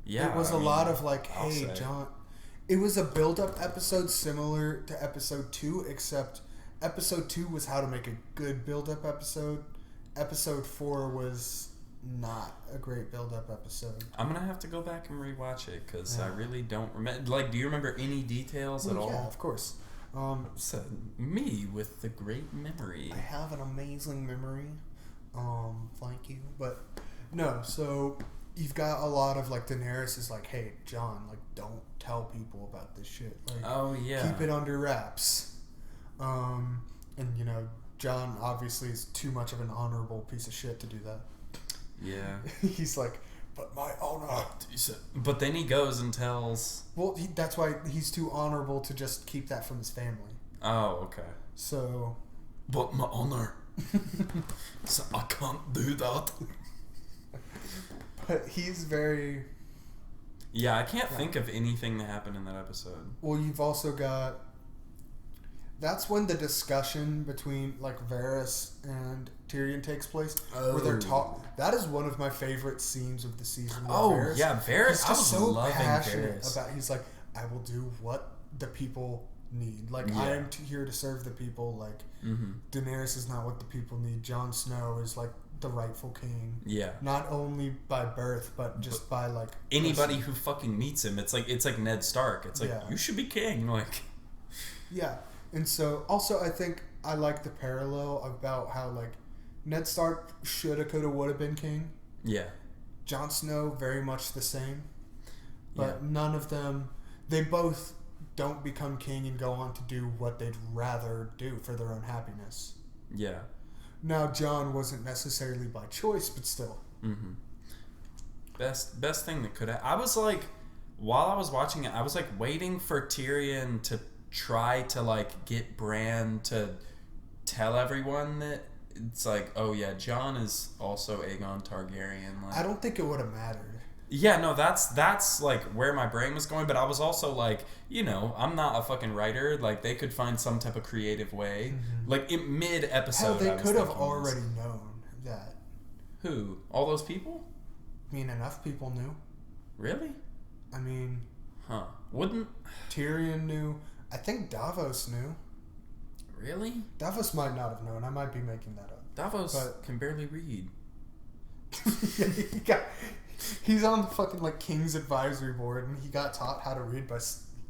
yeah, It was a lot of like, I'll hey, say. John. It was a build-up episode similar to episode 2, except episode 2 was how to make a good build-up episode. Episode 4 was not a great build-up episode. I'm gonna have to go back and rewatch it because I really don't remember. Like, do you remember any details at all? Yeah, of course. So, me with the great memory. I have an amazing memory. Thank you. But no, so you've got a lot of like Daenerys is like, hey, Jon, like don't tell people about this shit. Like, Oh yeah. keep it under wraps. And you know, Jon obviously is too much of an honorable piece of shit to do that. Yeah. He's like, but my honor. But then he goes and tells. Well, that's why he's too honorable to just keep that from his family. Oh, okay. So. But my honor. So I can't do that. But he's very. Yeah, I can't think of anything that happened in that episode. Well, you've also got. That's when the discussion between like Varys and Tyrion takes place, where they're That is one of my favorite scenes of the season. Varys, yeah, Varys. He's I just was so loving passionate Varys. about. He's like, I will do what the people need. Like Yeah. I am here to serve the people. Like Daenerys is not what the people need. Jon Snow is like the rightful king. Yeah. Not only by birth, but just by like Anybody who fucking meets him, it's like Ned Stark. It's like Yeah. you should be king. Like. Yeah. And so, also, I think I like the parallel about how, like, Ned Stark shoulda, coulda, woulda been king. Yeah. Jon Snow, very much the same. But Yeah. none of them, they both don't become king and go on to do what they'd rather do for their own happiness. Yeah. Now, Jon wasn't necessarily by choice, but still. Mm-hmm. Best thing that could have. I was like, while I was watching it, I was like waiting for Tyrion to try to like get Bran to tell everyone that it's like, oh yeah, Jon is also Aegon Targaryen. Like, I don't think it would have mattered. yeah, no, that's like where my brain was going, but I was also like, you know, I'm not a fucking writer. Like they could find some type of creative way. Like in mid episode, Hell, they could have already known that. Who? All those people? I mean, enough people knew. Really? I mean, Huh? Wouldn't Tyrion knew. I think Davos knew. really? Davos might not have known. I might be making that up. Davos But- can barely read. He's on the fucking like King's advisory board, and he got taught how to read by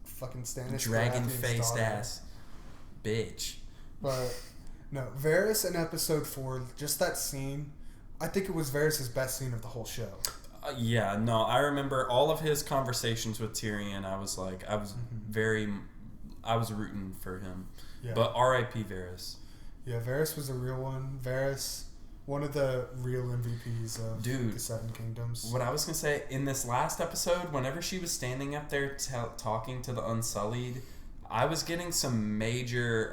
fucking Stannis. Dragon Baratheon's faced daughter. ass. Bitch. But no, Varys in episode 4, just that scene. I think it was Varys' best scene of the whole show. Yeah, no, I remember all of his conversations with Tyrion. I was like, I was rooting for him. Yeah. But R.I.P. Varys. Yeah, Varys was a real one. Varys, one of the real MVPs of Dude, the Seven Kingdoms. What I was gonna say in this last episode, whenever she was standing up there talking to the Unsullied, I was getting some major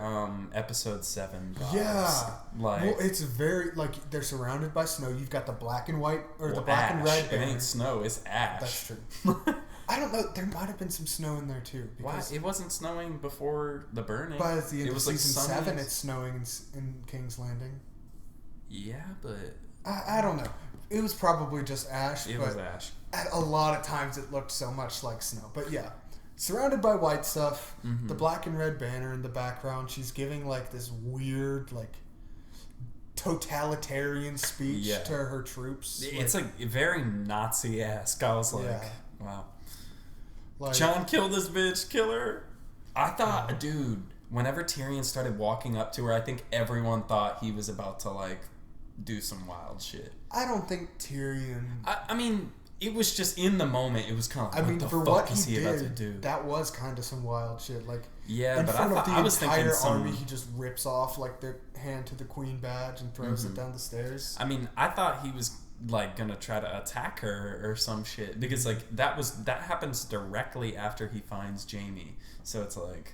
episode 7 vibes. Yeah, like well, it's very like they're surrounded by snow. You've got the black and white or the black and ash. red It banner. ain't snow, it's ash. That's true. I don't know. There might have been some snow in there too. Why? Because It wasn't snowing before the burning. by the end It of was like season sunny 7, as- it's snowing in King's Landing. Yeah, but I don't know. It was probably just ash. it but was ash. at a lot of times it looked so much like snow. But yeah, surrounded by white stuff, Mm-hmm. the black and red banner in the background. She's giving like this weird like totalitarian speech Yeah. to her troops. It's like very Nazi-esque. I was like, Yeah. wow. like John killed this bitch. Kill her. I thought, dude, whenever Tyrion started walking up to her, I think everyone thought he was about to, like, do some wild shit. I don't think Tyrion. I mean, it was just in the moment. It was kind of like, I mean, what for the fuck what is he he about to did, do? that was kind of some wild shit. Like Yeah, in but I front of thought the I was thinking entire some. army, he just rips off like the hand to the queen badge and throws it down the stairs. I mean, I thought he was like gonna try to attack her or some shit because like that happens directly after he finds Jaime. So it's like,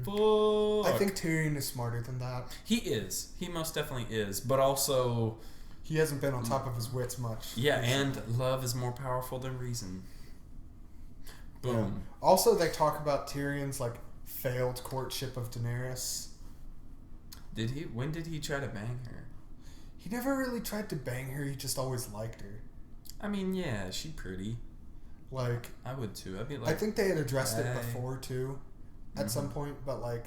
Fuck. I think Tyrion is smarter than that. He is. He most definitely is. But also, he hasn't been on top of his wits much. Yeah, and love is more powerful than reason. Boom. Yeah. Also, they talk about Tyrion's like failed courtship of Daenerys. Did he? When did he try to bang her? He never really tried to bang her. He just always liked her. I mean, yeah, she pretty. Like, I would too. I'd be like, I think they had addressed it before too, at some point. But like,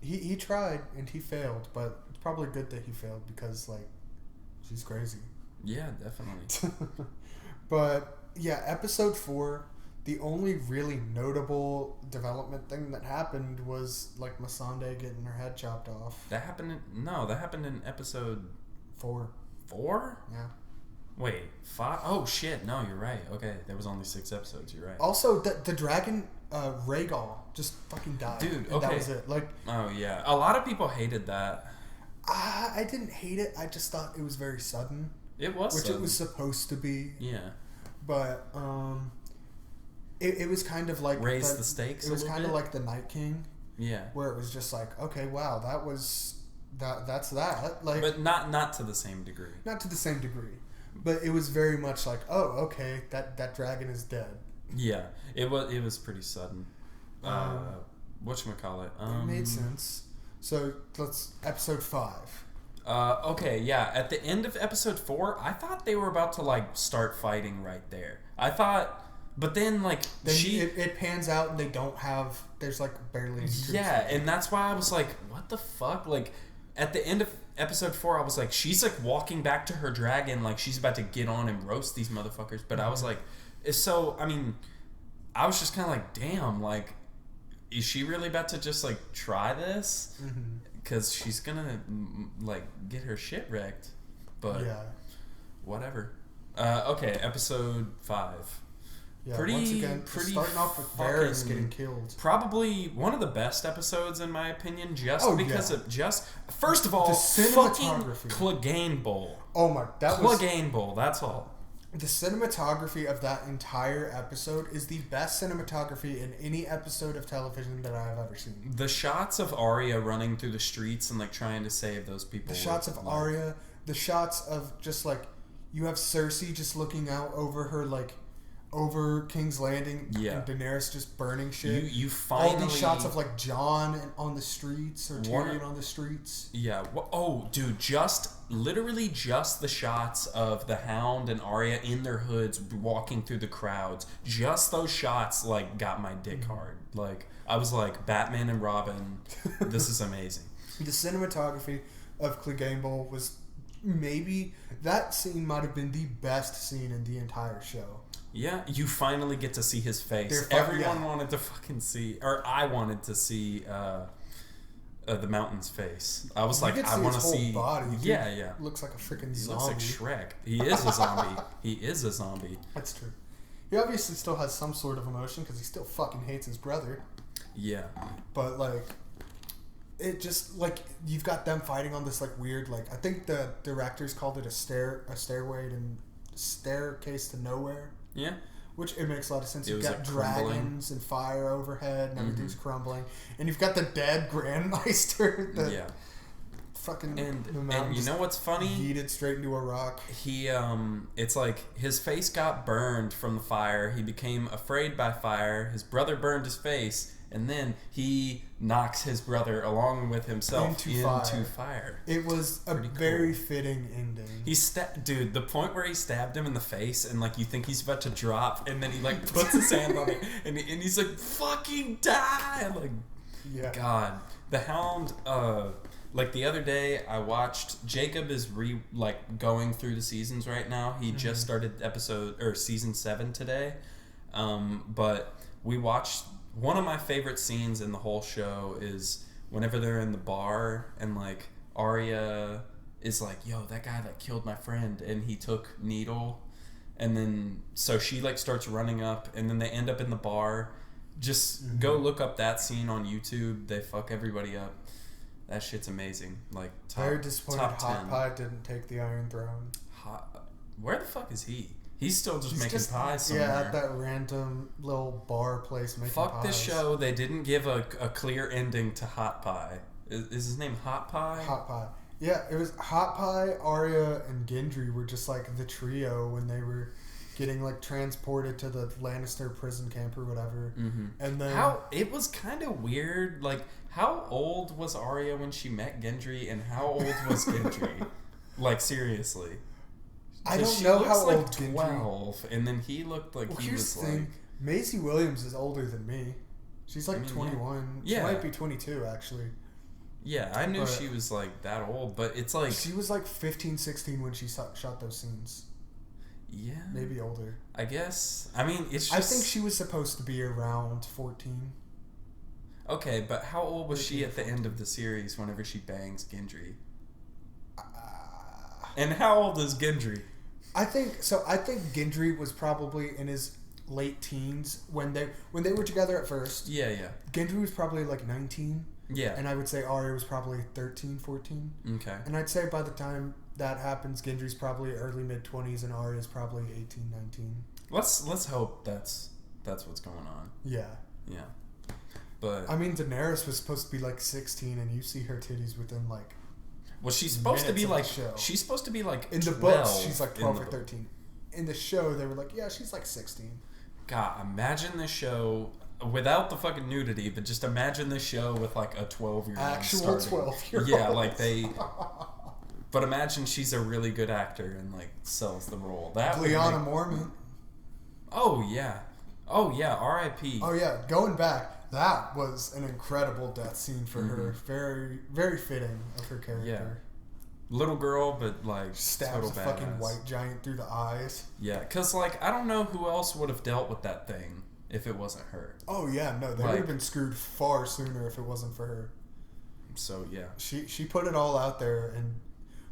he tried and he failed. But it's probably good that he failed because like, she's crazy. Yeah, definitely. But yeah, episode 4. The only really notable development thing that happened was like Missandei getting her head chopped off. That happened in episode 4. 4? Yeah. Wait, 5? Oh shit! No, you're right. Okay, there was only 6 episodes. You're right. Also, the dragon Rhaegal just fucking died. Dude, and that was it. Like, oh yeah, a lot of people hated that. I didn't hate it. I just thought it was very sudden. It was, which sudden. It was supposed to be. Yeah. But it was kind of like raise the stakes. It was kind of like the Night King. Yeah. Where it was just like, okay, wow, that's that. Like, but not to the same degree. Not to the same degree, but it was very much like, oh, okay, that dragon is dead. Yeah, it was pretty sudden. Whatchamacallit? It made sense. So let's episode 5. Okay, yeah. At the end of episode 4, I thought they were about to like start fighting right there. I thought. But then, like, it pans out and they don't have... There's, like, barely any troops. Yeah, and that's why I was like, what the fuck? Like, at the end of episode 4, I was like, she's, like, walking back to her dragon, like, she's about to get on and roast these motherfuckers. But I was like... So, I mean, I was just kind of like, damn, like, is she really about to just, like, try this? Because she's gonna, like, get her shit wrecked. But, yeah. Whatever. Okay, episode 5. Yeah, once again, starting off with Varys getting killed. Probably one of the best episodes in my opinion, because of first of all, the fucking Clegane Bowl. Oh my, Clegane Bowl. That's all. The cinematography of that entire episode is the best cinematography in any episode of television that I have ever seen. The shots of Arya running through the streets and like trying to save those people. The shots of Arya, the shots of just like you have Cersei just looking out over her like. Over King's Landing and Daenerys just burning shit. You finally... All these shots of like Jon on the streets or Tyrion on the streets. Yeah. Oh, dude, literally just the shots of the Hound and Arya in their hoods walking through the crowds. Just those shots like got my dick hard. Like I was like, Batman and Robin, this is amazing. The cinematography of Clegane Bowl was maybe... That scene might have been the best scene in the entire show. Yeah, you finally get to see his face. Everyone wanted to fucking see, or I wanted to see the Mountain's face. I was like, I want to see. Body, dude. Yeah. Looks like a freaking zombie. He looks like Shrek. He is a zombie. He is a zombie. That's true. He obviously still has some sort of emotion because he still fucking hates his brother. Yeah. But like, it just like you've got them fighting on this like weird like I think the directors called it a staircase to nowhere. Yeah. Which it makes a lot of sense. You've got dragons and fire overhead and everything's crumbling. And you've got the dead Grandmeister that fucking and you know what's funny? Yeeted straight into a rock. He it's like his face got burned from the fire. He became afraid by fire. His brother burned his face. And then he knocks his brother along with himself into fire. It was a very fitting ending. Dude, the point where he stabbed him in the face and like you think he's about to drop, and then he like puts his hand on it, and he's like, "Fucking die!" Like, yeah. God, the Hound. Like the other day, I watched. Jacob is going through the seasons right now. He just started season 7 today, but we watched. One of my favorite scenes in the whole show is whenever they're in the bar and like Arya is like, "Yo, that guy that killed my friend," and he took Needle, and then so she like starts running up, and then they end up in the bar. Just go look up that scene on YouTube. They fuck everybody up. That shit's amazing. Like very disappointed Hot Pie didn't take the Iron Throne. Where the fuck is he? He's still just He's making just, pies somewhere. Yeah, at that random little bar place making Fuck pies. this show. They didn't give a clear ending to Hot Pie. Is his name Hot Pie? Hot Pie. Yeah, it was Hot Pie, Arya, and Gendry were just like the trio when they were getting like transported to the Lannister prison camp or whatever. Mm-hmm. And then It was kind of weird. Like, how old was Arya when she met Gendry, and how old was Gendry? Like, seriously. I don't She know looks how like old Gendry. 12, and then he looked like he Here's was the thing. like... Maisie Williams is older than me. She's like 21. Yeah. She might be 22 actually. Yeah, I knew But- she was like that old, but it's like... She was like 15, 16 when she shot those scenes. Yeah. Maybe older. I guess. I mean, it's just... I think she was supposed to be around 14. Okay, but how old was she at the end of the series whenever she bangs Gendry? And how old is Gendry? I think Gendry was probably in his late teens when they were together at first. Yeah, yeah. Gendry was probably like 19. Yeah. And I would say Arya was probably 13, 14. Okay. And I'd say by the time that happens, Gendry's probably early mid-20s and Arya's probably 18, 19. Let's hope that's what's going on. Yeah. Yeah. But I mean, Daenerys was supposed to be like 16 and you see her titties within like... well, she's supposed to be minutes of like the show. she's supposed to be like In the 12 books, she's like in 12 the or book. 13. In the show, they were like, yeah, she's like 16. God, imagine this show without the fucking nudity, but just imagine this show with like a 12-year-old Actual starting. 12-year-old. Yeah, like they... But imagine she's a really good actor and like sells the role. That would Lyanna make- Mormont. Oh yeah, R.I.P. Oh yeah, going back, that was an incredible death scene for her. Very, very fitting of her character. Yeah. Little girl, but like Stabs total a badass. fucking white giant through the eyes. Yeah, cause like I don't know who else would have dealt with that thing if it wasn't her. Oh yeah, no, they Like- would have been screwed far sooner if it wasn't for her. So yeah. She put it all out there and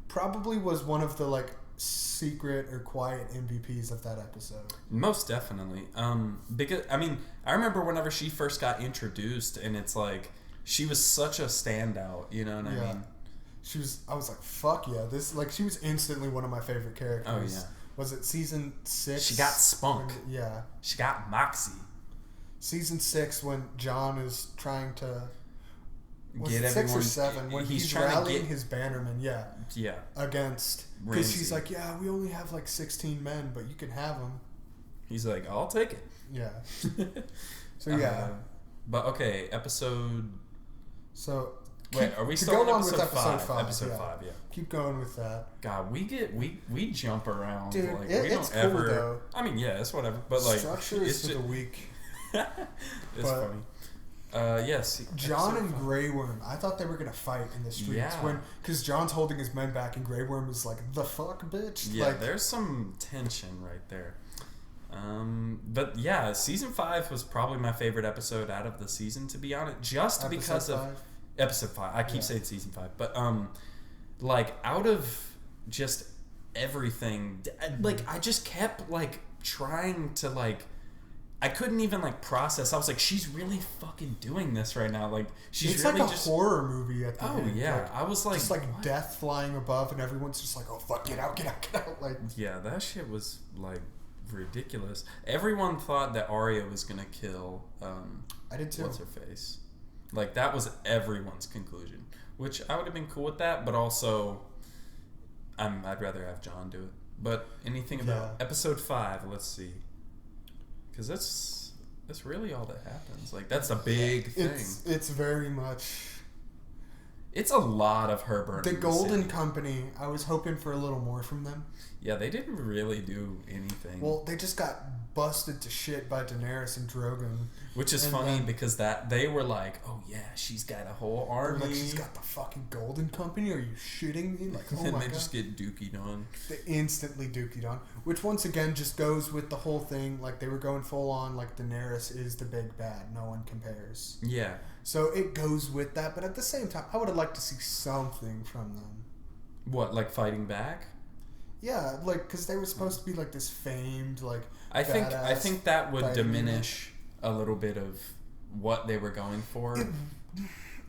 probably was one of the like secret or quiet MVPs of that episode. Most definitely. Because I mean, I remember whenever she first got introduced, and it's like she was such a standout. You know what I mean? I was like, fuck yeah, this like she was instantly one of my favorite characters. Oh yeah. Was it season 6? She got spunk. Yeah. She got moxie. Season 6 when Jon is trying to was Get it 6 or everyone. 7 when he's trying to rallying get. his bannermen, Yeah. against because she's Ramsay. like, yeah, we only have like 16 men, but you can have them. He's like, I'll take it. Yeah. So yeah. But okay, episode. So Wait, are we to still go on on with episode 5? episode 5, Episode yeah. 5, yeah. Keep going with that. God, we jump around. Dude, like, it's we don't cool, ever. though. I mean, yeah, it's whatever. But like, Structure it's is for the weak. it's But- funny. Yes. Jon episode and 5. Grey Worm. I thought they were gonna fight in the streets Yeah. because Jon's holding his men back and Grey Worm is like, the fuck, bitch. Yeah, like, there's some tension right there. But yeah, season 5 was probably my favorite episode out of the season, to be honest. Just because of 5? episode 5. I keep saying season 5, but like out of just everything, like I just kept like trying to like. I couldn't even like process. I was like, she's really fucking doing this right now. Like she's It's really like a just. horror movie at the Oh end. yeah, Like, I was like, just like what? death flying above and everyone's just like, oh fuck, get out, get out, get out. Like, Yeah, that shit was like ridiculous. Everyone thought that Arya was gonna kill I did too. what's her face. Like that was everyone's conclusion, which I would have been cool with that, but also I'd rather have Jon do it. But anything about episode 5, let's see, because that's really all that happens. Like that's a big thing. It's very much It's a lot of her burning the Golden city. Company. I was hoping for a little more from them. Yeah, they didn't really do anything. Well, they just got busted to shit by Daenerys and Drogon. Which is and funny then- because that they were like, oh yeah, she's got a whole army. Like, she's got the fucking Golden Company. Are you shitting me? Like, oh and my they god. just get dookied on. They instantly dookied on, which once again just goes with the whole thing. Like they were going full on. Like Daenerys is the big bad. No one compares. Yeah. So it goes with that. But at the same time, I would have liked to see something from them. What, like fighting back? Yeah, like because they were supposed to be like this famed like. I think badass that would fighting diminish a little bit of what they were going for.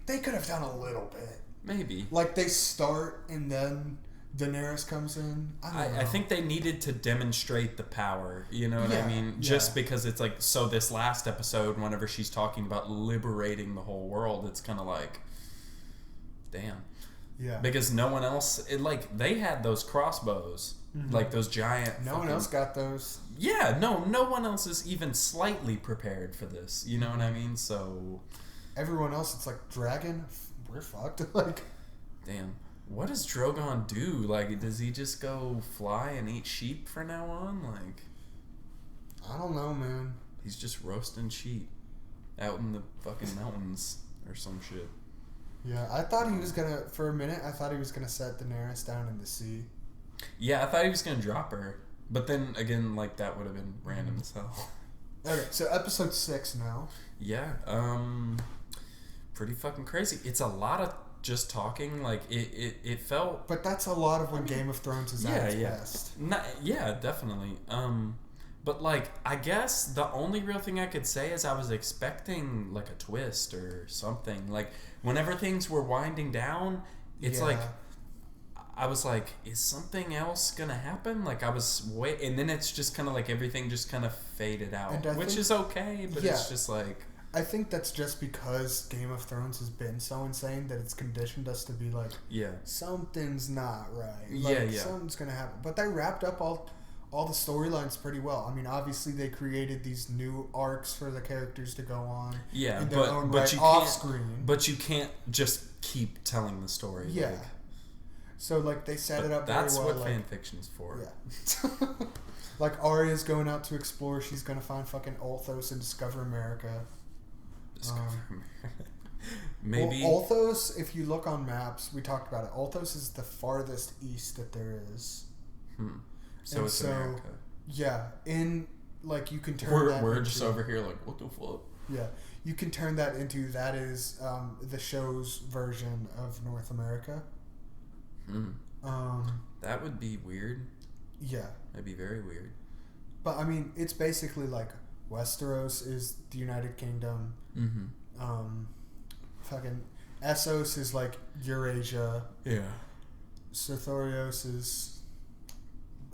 They could have done a little bit. Maybe. Like they start and then Daenerys comes in. I don't know. I think they needed to demonstrate the power. You know what I mean? Just because it's like, so this last episode, whenever she's talking about liberating the whole world, it's kind of like, damn. Yeah. Because no one else, they had those crossbows, like those giant. No one else got those. Yeah, no one else is even slightly prepared for this. You know what I mean? So. Everyone else, it's like, dragon, we're fucked. Like, damn. What does Drogon do? Like, does he just go fly and eat sheep from now on? Like, I don't know, man. he's just roasting sheep out in the fucking mountains or some shit. Yeah, I thought he was gonna, for a minute, I thought he was gonna set Daenerys down in the sea. Yeah, I thought he was gonna drop her. But then, again, like, that would have been random as hell. Okay, so episode 6 now. Yeah, pretty fucking crazy. It's a lot of just talking, like it felt. But that's a lot of when Game of Thrones is at its best. Yeah, definitely. But like, I guess the only real thing I could say is I was expecting like a twist or something. Like, whenever things were winding down, it's like I was like, is something else gonna happen? Like, I was and then it's just kind of like everything just kind of faded out, which is okay. But it's just like. I think that's just because Game of Thrones has been so insane that it's conditioned us to be like, something's not right. Like, something's gonna happen. But they wrapped up all the storylines pretty well. I mean, obviously they created these new arcs for the characters to go on. Yeah, in their own right, you off can't, screen. But you can't just keep telling the story. Yeah. Like, so like they set it up very well. That's what like, fan fiction's for. Yeah. Like, Arya's going out to explore. She's gonna find fucking Ulthos and discover America. Maybe. Well, Ulthos, if you look on maps, we talked about it. Ulthos is the farthest east that there is. So it's America. Yeah, like you can turn. We're just over here like, what the fuck? Yeah, you can turn that into that is the show's version of North America. That would be weird. Yeah, that'd be very weird. But I mean, it's basically like Westeros is the United Kingdom. Fucking Essos is like Eurasia. Yeah. Sithorios is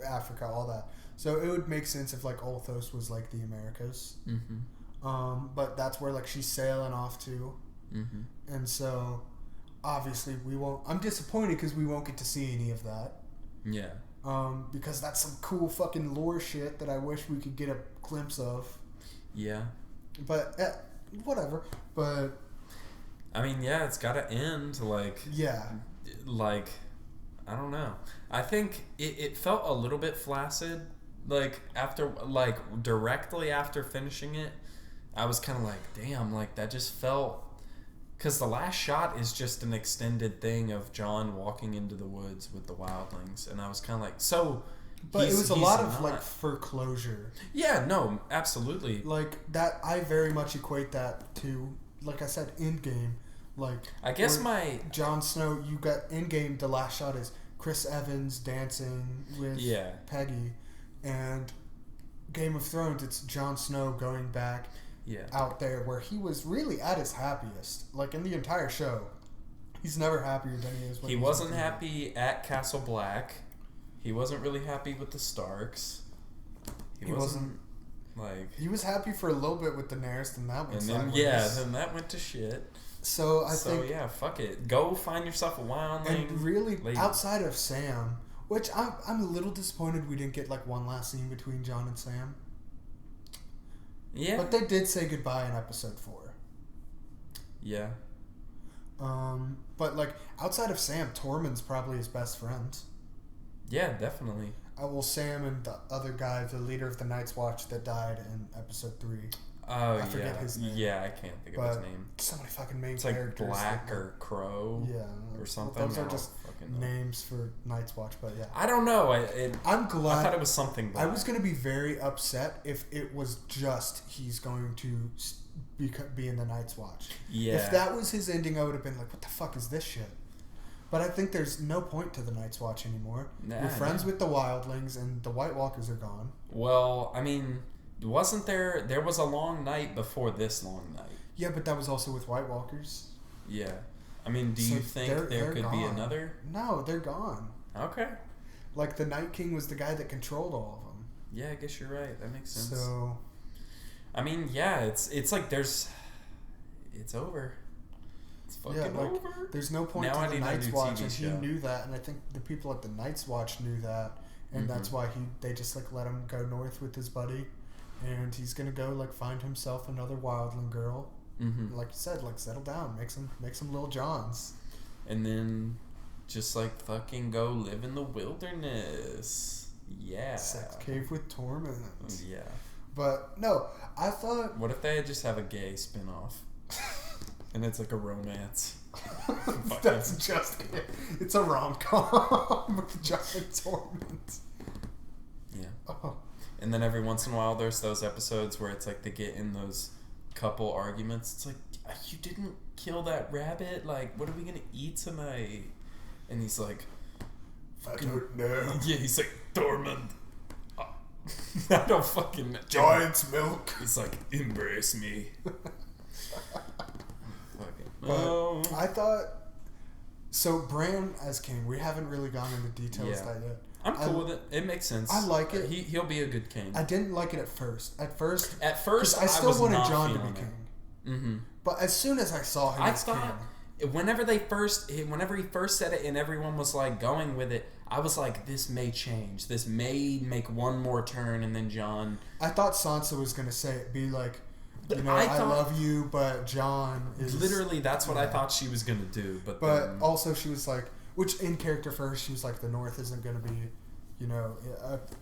Africa, all that. So it would make sense if like Ulthos was like the Americas. But that's where like she's sailing off to. And so obviously we won't. I'm disappointed because we won't get to see any of that. Yeah. Because that's some cool fucking lore shit that I wish we could get a glimpse of. Yeah. But whatever. But I mean, yeah, it's got to end. Like, like, I don't know. I think it felt a little bit flaccid. Like, directly after finishing it, I was kind of like, damn, like, that just felt. Because the last shot is just an extended thing of Jon walking into the woods with the wildlings. And I was kind of like, so. But it was a lot of, like, for closure. Yeah, no, absolutely. Like, that, I very much equate that to, like I said, Endgame. Like, I guess my... Jon Snow, you got Endgame, the last shot is Chris Evans dancing with Peggy. And Game of Thrones, it's Jon Snow going back out there where he was really at his happiest. Like, in the entire show. He's never happier than he is when he wasn't happy at Castle Black. He wasn't really happy with the Starks. He wasn't like... He was happy for a little bit with Daenerys, and that went sideways. Then that went to shit. So I think... yeah, fuck it. Go find yourself a wildling. And really, outside of Sam, which I'm a little disappointed we didn't get, like, one last scene between Jon and Sam. Yeah. But they did say goodbye in episode 4. Yeah. But, like, outside of Sam, Tormund's probably his best friend. Yeah, definitely. Well, Sam and the other guy, the leader of the Night's Watch that died in episode 3. Oh, I forget his name. Yeah, I can't think of his name. So many fucking main it's characters. Like Black or Crow. Yeah. Or something. Those are just names for Night's Watch, but yeah. I don't know. I'm glad. I thought it was something black. I was going to be very upset if it was just he's going to be in the Night's Watch. Yeah. If that was his ending, I would have been like, what the fuck is this shit? But I think there's no point to the Night's Watch anymore. You're friends with the wildlings, and the White Walkers are gone. Well, I mean, wasn't there... There was a long night before this long night. Yeah, but that was also with White Walkers. Yeah. I mean, do you think there could be another? No, they're gone. Okay. Like, the Night King was the guy that controlled all of them. Yeah, I guess you're right. That makes sense. So, I mean, yeah, it's like it's over. It's fucking over. There's no point now to the Night's Watch, and show. he knew that, and I think the people at the Night's Watch knew that, and that's why they just like let him go north with his buddy, and he's gonna go like find himself another wildling girl. Like you said, like settle down, make some little Johns, and then just like fucking go live in the wilderness. Yeah. Sex cave with torment. Yeah. But no, I thought. What if they just have a gay spinoff? And it's like a romance. That's just it. It's a rom-com with giant torment. Yeah. Oh. And then every once in a while there's those episodes where it's like they get in those couple arguments. It's like, you didn't kill that rabbit? Like, what are we going to eat tonight? And he's like... I don't know. Yeah, he's like, Torment. I don't fucking... Giant's milk. He's like, embrace me. But I thought... So, Bran as king, we haven't really gone into details of that yet. I'm cool with it. It makes sense. I like it. He'll be a good king. I didn't like it at first. At first, I still wanted not Jon to be feeling king. Mm-hmm. But as soon as I saw him as king... Whenever he first said it and everyone was like going with it, I was like, this may change. This may make one more turn, and then Jon... I thought Sansa was going to say it, be like, I love you, but Jon is... Literally, that's what I thought she was going to do. But then, also she was like, which in character first, she was like, the North isn't going to be,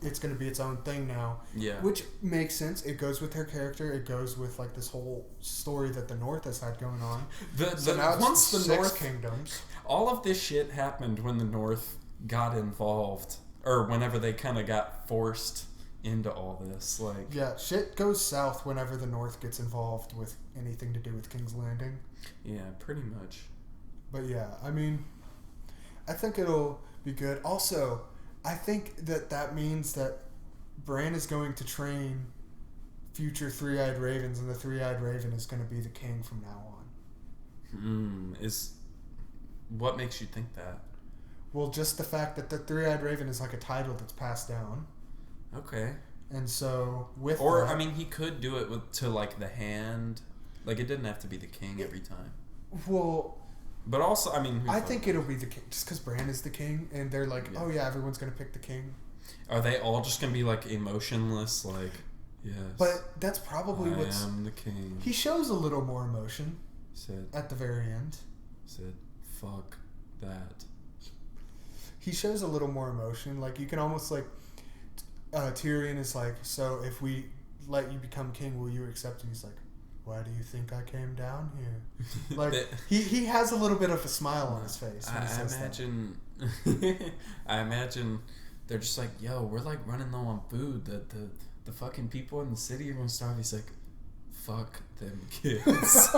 it's going to be its own thing now. Yeah. Which makes sense. It goes with her character. It goes with like this whole story that the North has had going on. Once the North kingdoms, all of this shit happened when the North got involved, or whenever they kind of got forced into all this. Like, yeah, shit goes south whenever the North gets involved with anything to do with King's Landing. Yeah, pretty much. But yeah, I mean, I think it'll be good. Also, I think that means that Bran is going to train future Three-Eyed Ravens, and the Three-Eyed Raven is going to be the king from now on. What makes you think that? Well, just the fact that the Three-Eyed Raven is like a title that's passed down. Okay. And so he could do it to like the hand. Like, it didn't have to be the king every time. Well, but also, I think it'll be the king just because Bran is the king, and they're like, oh yeah, everyone's gonna pick the king. Are they all just gonna be like emotionless, like, yes? But that's probably I am the king. He shows a little more emotion. Said at the very end. Said, fuck that. He shows a little more emotion. Like, you can almost like. Tyrion is like, so if we let you become king, will you accept? And he's like, why do you think I came down here? Like, he has a little bit of a smile on his face. I imagine they're just like, yo, we're like running low on food. The fucking people in the city are gonna starve. He's like, fuck them kids.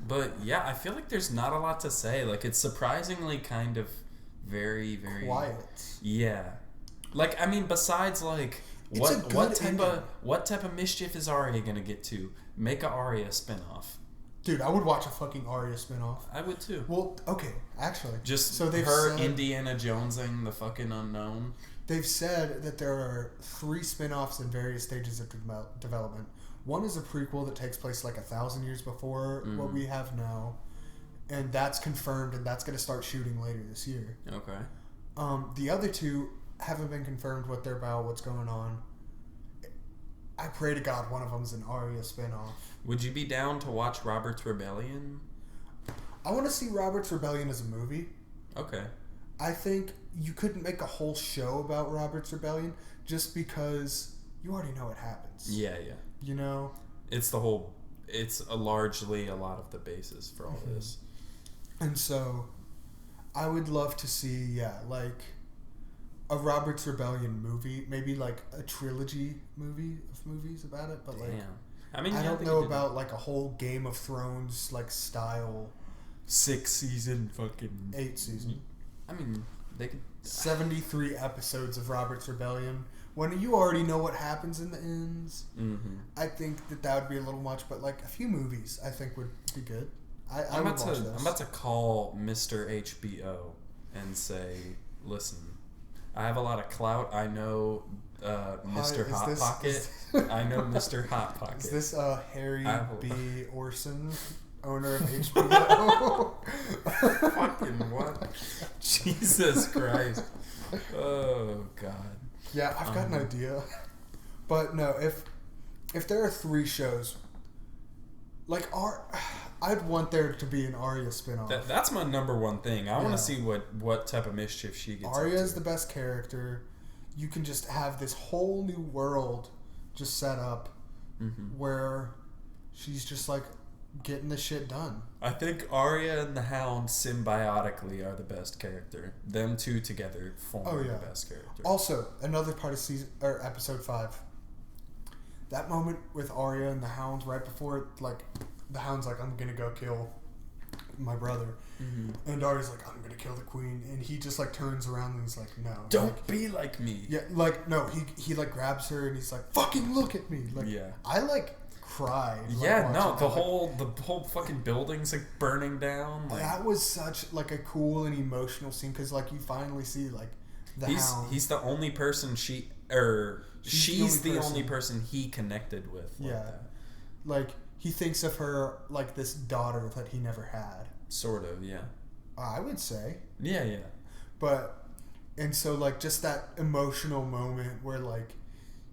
But yeah, I feel like there's not a lot to say. Like, it's surprisingly kind of very, very quiet. Yeah, like, I mean, besides like what type of mischief is Arya gonna get to? Make a Arya spinoff. Dude, I would watch a fucking Arya spinoff. I would too. Well, okay, actually, just so said, Indiana Jonesing the fucking unknown. They've said that there are 3 spinoffs in various stages of development. One is a prequel that takes place like 1,000 years before what we have now. And that's confirmed, and that's going to start shooting later this year. Okay. The other 2 haven't been confirmed what they're about, what's going on. I pray to God one of them's an Arya spinoff. Would you be down to watch Robert's Rebellion? I want to see Robert's Rebellion as a movie. Okay. I think you couldn't make a whole show about Robert's Rebellion just because you already know what happens. Yeah. You know? It's largely a lot of the basis for all this. And so, I would love to see, like, a Robert's Rebellion movie, maybe like a trilogy movie of movies about it, but like, I mean, I don't know about like a whole Game of Thrones like style. 6 season fucking 8 season. I mean, they could 73 episodes of Robert's Rebellion. When you already know what happens in the ends, I think that would be a little much, but like a few movies I think would be good. I would watch this. I'm about to call Mr. HBO and say, listen, I have a lot of clout. I know Mr. Hot Pocket. I know Mr. Hot Pocket. Is this Harry B. Orson, owner of HBO? Fucking what? Jesus Christ. Oh, God. Yeah, I've got an idea. But no, if there are 3 shows, like I'd want there to be an Arya spinoff. That's my number one thing. I want to see what type of mischief she gets. Arya's the best character. You can just have this whole new world just set up where she's just like getting the shit done. I think Arya and the Hound symbiotically are the best character. Them two together form the best character. Also, another part of season or episode 5. That moment with Arya and the Hound right before, like, the Hound's like, I'm gonna go kill my brother. And Arya's like, I'm gonna kill the queen. And he just, like, turns around and he's like, no. Don't be like me. Yeah, like, no, he like, grabs her and he's like, fucking look at me. Like, I, like, cried. Yeah, no, the whole fucking building's, like, burning down. Like, that was such, like, a cool and emotional scene because, like, you finally see, like, the Hound. He's the only person she's the only person he connected with. Like that. Like, he thinks of her like this daughter that he never had. Sort of, yeah. I would say. Yeah. But, and so, like, just that emotional moment where, like,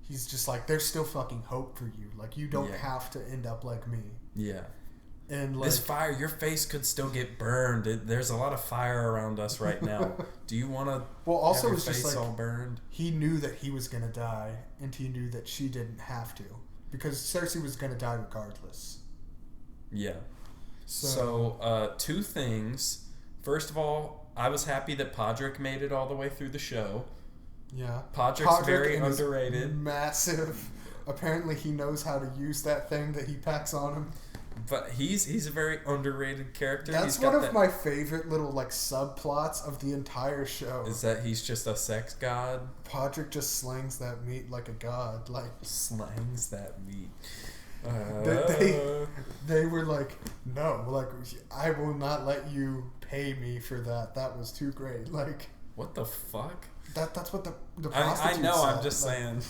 he's just like, there's still fucking hope for you. Like, you don't have to end up like me. Yeah. And, like, this fire, your face could still get burned. There's a lot of fire around us right now. Do you want to have your face just, like, all burned? He knew that he was going to die, and he knew that she didn't have to. Because Cersei was going to die regardless. Yeah. So, 2 things. First of all, I was happy that Podrick made it all the way through the show. Yeah. Podrick's very underrated. Massive. Apparently he knows how to use that thing that he packs on him. But he's a very underrated character. That's one of my favorite little, like, subplots of the entire show. Is that he's just a sex god? Podrick just slangs that meat like a god. Like, slangs that meat. They were like, no, like, I will not let you pay me for that. That was too great. Like, what the fuck? That's what the prostitutes I know. said. I'm just saying.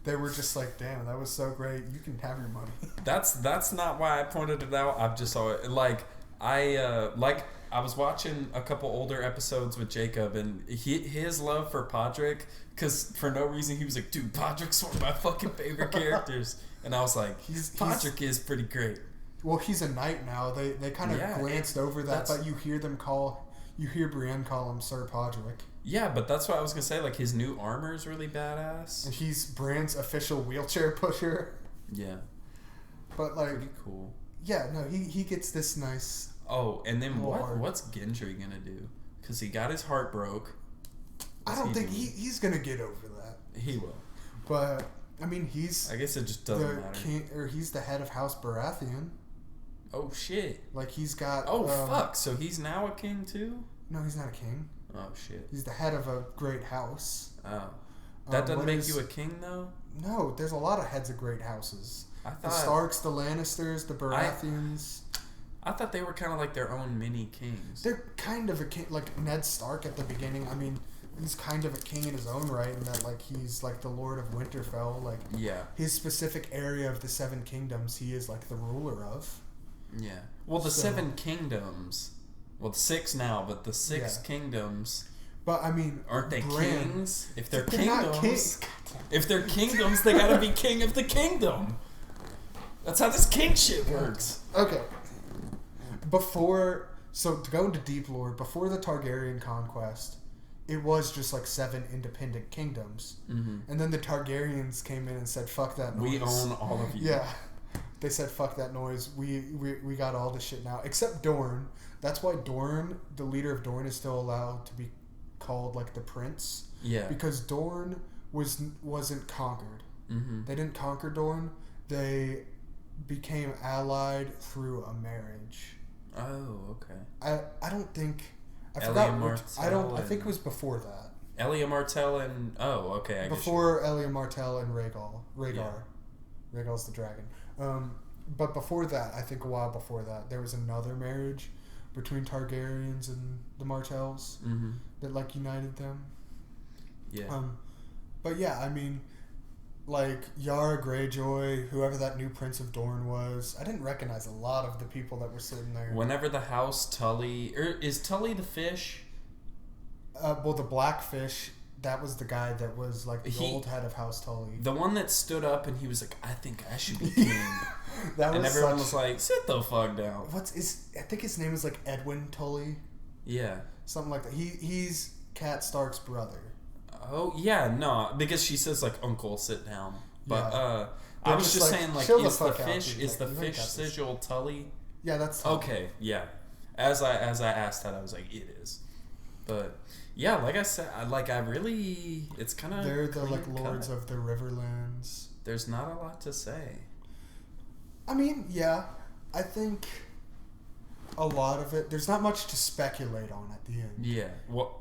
They were just like, damn, that was so great. You can have your money. That's not why I pointed it out. I've just saw it. Like, I was watching a couple older episodes with Jacob, and his love for Podrick, because for no reason he was like, dude, Podrick's one of my fucking favorite characters. And I was like, Podrick is pretty great. Well, he's a knight now. They kind of glanced over that, but you hear Brienne call him Sir Podrick. Yeah, but that's what I was going to say. Like, his new armor is really badass. And he's Brienne's official wheelchair pusher. Yeah. But, like... pretty cool. Yeah, no, he gets this nice... Oh, and then what's Gendry going to do? Because he got his heart broke. I don't think he's going to get over that. He will. But, I mean, I guess it just doesn't matter. He's the head of House Baratheon. Oh, shit. Like, he's got... Oh, fuck. So he's now a king, too? No, he's not a king. Oh, shit. He's the head of a great house. Oh. That doesn't make you a king, though? No, there's a lot of heads of great houses. The Starks, the Lannisters, the Baratheons. I thought they were kind of like their own mini kings. They're kind of a king. Like, Ned Stark at the beginning, I mean, he's kind of a king in his own right, in that, like, he's, like, the Lord of Winterfell. Like, his specific area of the 7 kingdoms, he is, like, the ruler of. Yeah. Well, the 7 kingdoms... Well, 6 now, but the 6 kingdoms. But I mean, aren't they kings? If they're kingdoms, if they're kingdoms, they gotta be king of the kingdom. That's how this king shit works. Okay. So to go into deep lore, before the Targaryen conquest, it was just like 7 independent kingdoms, and then the Targaryens came in and said, "Fuck that noise. We own all of you." Yeah. They said, "Fuck that noise. We got all this shit now, except Dorne." That's why Dorne, the leader of Dorne, is still allowed to be called, like, the prince. Yeah. Because Dorne wasn't conquered. Mm-hmm. They didn't conquer Dorne. They became allied through a marriage. Oh, okay. I don't think... I forgot. I think it was before that. Elia Martell and... Oh, okay. Before Elia Martell and Rhaegar. Rhaegar's the dragon. But before that, I think a while before that, there was another marriage between Targaryens and the Martells that like united them. Yeah. But yeah, I mean, like Yara Greyjoy, whoever that new Prince of Dorne was, I didn't recognize a lot of the people that were sitting there. Whenever the House Tully, is Tully the fish? Well, the Blackfish, that was the guy that was like the old head of House Tully. The one that stood up and he was like, I think I should be king. And everyone was like, sit the fuck down. I think his name is like Edwin Tully. Yeah. Something like that. He's Cat Stark's brother. Oh, yeah, no, because she says, like, uncle, sit down. But, I was just saying, like, chill is the the fuck out, fish, dude. is the Like, fish sigil Tully? Yeah, that's Tully. Okay, yeah. As I asked that, I was like, it is. But, yeah, like I said, it's kind of They're the, like, lords of the Riverlands. There's not a lot to say. I mean, yeah, I think a lot of it, there's not much to speculate on at the end. Yeah. What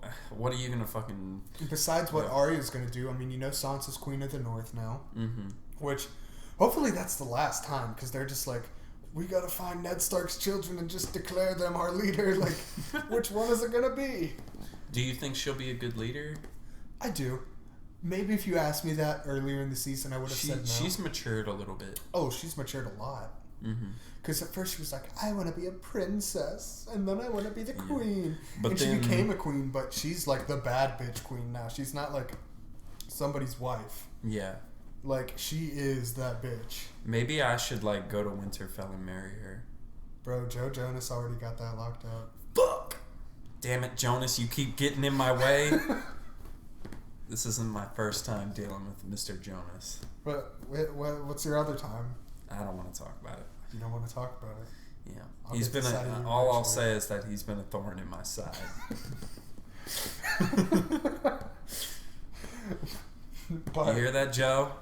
are you gonna fucking... Besides what Arya's gonna do, I mean, you know Sansa's Queen of the North now. Mm-hmm. Which, hopefully that's the last time, because they're just like, we gotta find Ned Stark's children and just declare them our leader. Like, which one is it gonna be? Do you think she'll be a good leader? I do. Maybe if you asked me that earlier in the season, I would have said no. She's matured a little bit. Oh, she's matured a lot. Because at first she was like, I want to be a princess, and then I want to be the queen. But and then, she became a queen, but she's like the bad bitch queen now. She's not like somebody's wife. Yeah. Like, she is that bitch. Maybe I should, like, go to Winterfell and marry her. Bro, Joe Jonas already got that locked up. Fuck! Damn it, Jonas, you keep getting in my way. This isn't my first time dealing with Mr. Jonas. But what's your other time? I don't want to talk about it. You don't want to talk about it? Yeah. All I'll say is that he's been a thorn in my side. But, you hear that, Joe?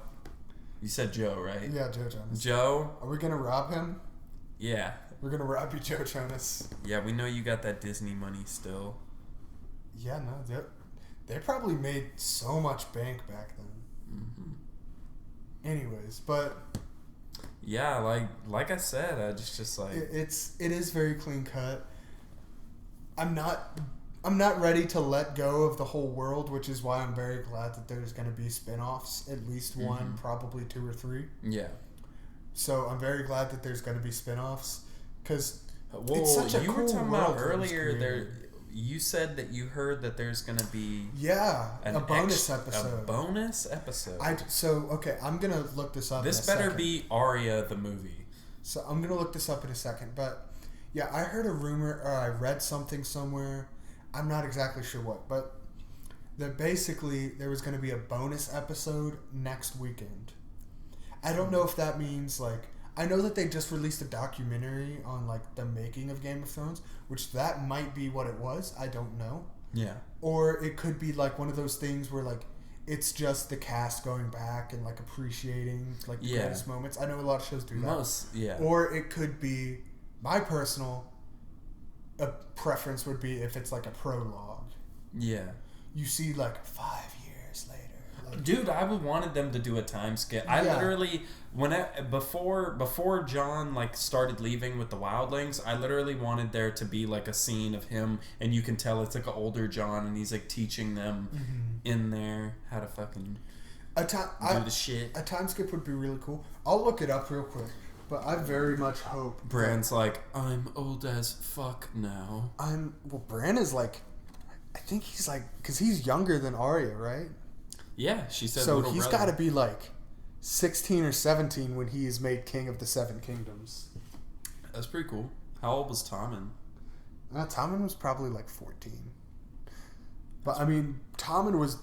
You said Joe, right? Yeah, Joe Jonas. Joe? Are we going to rob him? Yeah. We're going to rob you, Joe Jonas. Yeah, we know you got that Disney money still. Yeah, no, they probably made so much bank back then. Anyways, but... Yeah, like I said, I just like... It is very clean cut. I'm not ready to let go of the whole world, which is why I'm very glad that there's going to be spin-offs, at least one, probably 2 or 3. Yeah. So I'm very glad that there's going to be spin-offs, because it's such a cool world. You were talking about earlier, you said that you heard that there's going to be... Yeah, a bonus episode. A bonus episode? Okay, I'm going to look this up This better be Arya the movie. So I'm going to look this up in a second, but yeah, I heard a rumor, or I read something somewhere, I'm not exactly sure what, but that basically there was going to be a bonus episode next weekend. I don't know if that means, like, I know that they just released a documentary on, like, the making of Game of Thrones, which that might be what it was. I don't know. Yeah. Or it could be, like, one of those things where, like, it's just the cast going back and, like, appreciating, like, the greatest moments. I know a lot of shows do that. Or it could be, my personal preference would be if it's, like, a prologue. Yeah. You see, like, 5 years later. Like, dude, I would wanted them to do a time skip. I literally... Before Jon like started leaving with the wildlings, I literally wanted there to be like a scene of him, and you can tell it's like an older Jon, and he's like teaching them in there how to fucking do the shit. A time skip would be really cool. I'll look it up real quick, but I very much hope Bran's like, I'm old as fuck now. Bran is like, I think he's like, because he's younger than Arya, right? Yeah, she said. So he's got to be like 16 or 17 when he is made king of the Seven Kingdoms. That's pretty cool. How old was Tommen? Tommen was probably like 14. But I mean, Tommen was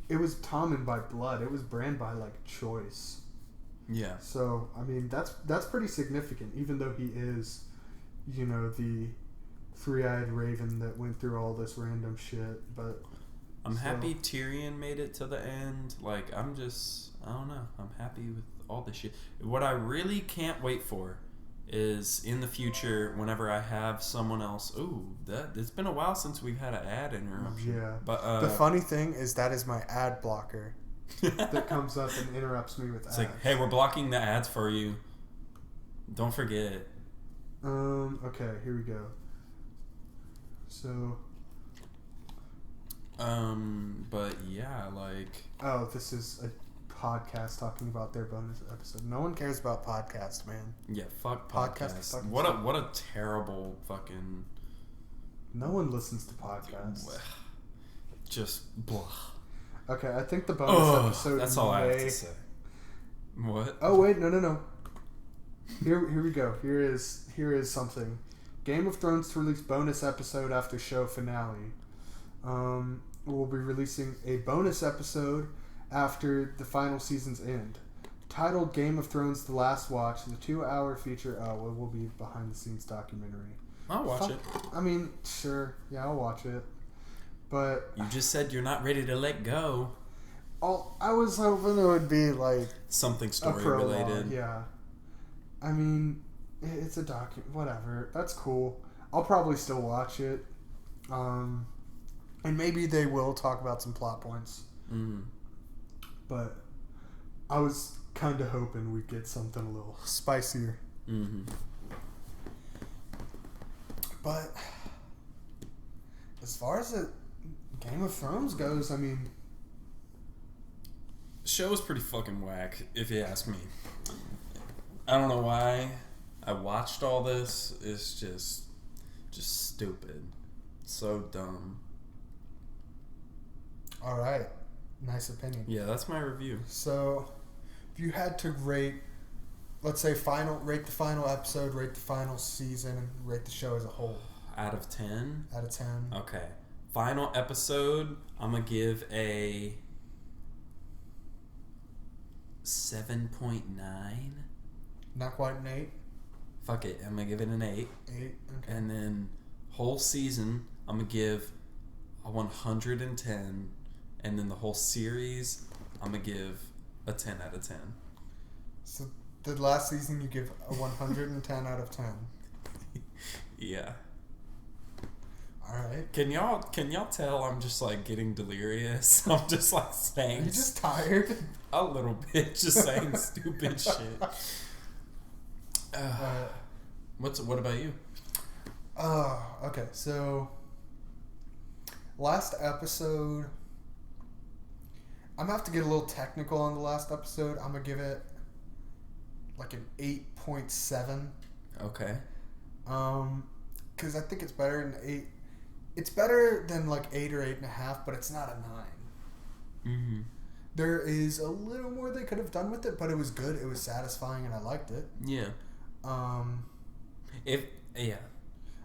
Tommen by blood. It was Bran by like choice. Yeah. So I mean, that's pretty significant, even though he is, you know, the three-eyed raven that went through all this random shit. But I'm happy Tyrion made it to the end. Like, I don't know. I'm happy with all this shit. What I really can't wait for is in the future, whenever I have someone else. Ooh, it's been a while since we've had an ad interruption. Yeah. But the funny thing is that is my ad blocker that comes up and interrupts me with ads. It's like, hey, we're blocking the ads for you. Don't forget. Okay, here we go. So. But yeah, like. Oh, this is a podcast talking about their bonus episode. No one cares about podcasts, man. Yeah, fuck podcasts. Podcast. What a terrible fucking. No one listens to podcasts. Just blah. Okay, I think the bonus episode. That's all I have to say. What? Oh wait, no. Here we go. Here is something. Game of Thrones to release bonus episode after show finale. We'll be releasing a bonus episode after the final season's end. Titled Game of Thrones The Last Watch, the 2-hour feature. Oh, it will be behind the scenes documentary. I'll watch it. I mean, sure. Yeah, I'll watch it. But you just said you're not ready to let go. I was hoping it would be like something story related. Yeah. I mean, it's a whatever. That's cool. I'll probably still watch it. And maybe they will talk about some plot points. Mm-hmm. But I was kind of hoping we'd get something a little spicier. Mm-hmm. But as far as the Game of Thrones goes, I mean, the show is pretty fucking whack, if you ask me. I don't know why I watched all this. It's just stupid. So dumb. All right. Nice opinion. Yeah, that's my review. So, if you had to rate, let's say rate the final episode, rate the final season, and rate the show as a whole. Out of 10? Out of 10. Okay. Final episode, I'm going to give a 7.9. Not quite an 8? Fuck it. I'm going to give it an 8. 8, okay. And then whole season, I'm going to give a 110. And then the whole series, I'm going to give a 10 out of 10. So the last season you give a 110 out of 10. Yeah. All right. Can y'all tell I'm just like getting delirious? I'm just like saying. Are you just tired? A little bit, just saying stupid shit. What about you? Okay. So last episode, I'm gonna have to get a little technical on the last episode. I'm gonna give it like an 8.7. Okay. Because I think it's better than 8. It's better than like 8 or 8.5, but it's not a 9. Mm-hmm. There is a little more they could have done with it, but it was good. It was satisfying, and I liked it. Yeah. I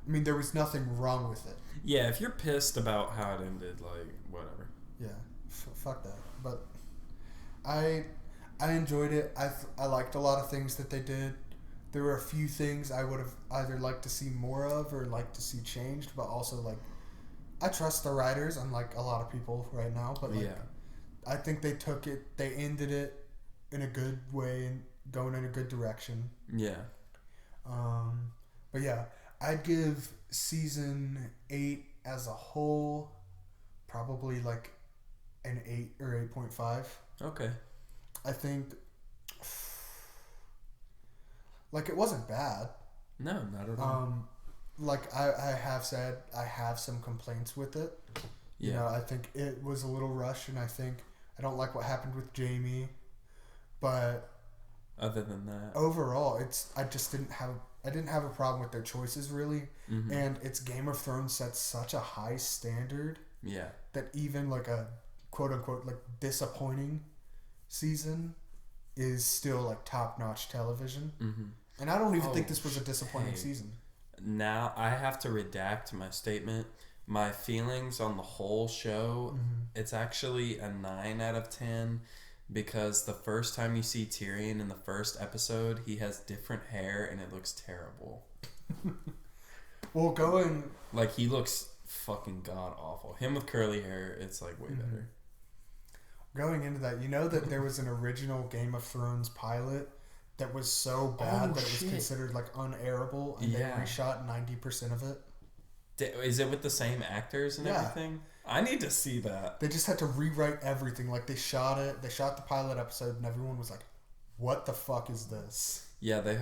mean, there was nothing wrong with it. Yeah, if you're pissed about how it ended, like, whatever. Yeah, fuck that. But I enjoyed it. I liked a lot of things that they did. There were a few things I would have either liked to see more of or liked to see changed, but also, like, I trust the writers, unlike a lot of people right now. But, like, yeah. I think they ended it in a good way and going in a good direction. Yeah. But yeah, I'd give season 8 as a whole probably like an 8 or 8.5. Okay. I think like it wasn't bad. No, not at all. Like I have said, I have some complaints with it. Yeah. You know, I think it was a little rushed, and I think I don't like what happened with Jamie. But other than that, overall, I didn't have a problem with their choices really. Mm-hmm. And it's Game of Thrones sets such a high standard. Yeah. That even like a quote unquote like disappointing season is still like top notch television. Mm-hmm. And I don't even think this was a disappointing season. Now I have to redact my statement. My feelings on the whole show, it's actually a 9 out of 10 because the first time you see Tyrion in the first episode, he has different hair and it looks terrible. Well, like he looks fucking god awful. Him with curly hair, it's like way better. Going into that, you know that there was an original Game of Thrones pilot that was so bad that it was considered like unairable, and they reshot 90% of it. Is it with the same actors and everything? I need to see that. They just had to rewrite everything. Like they shot the pilot episode, and everyone was like, what the fuck is this? Yeah, they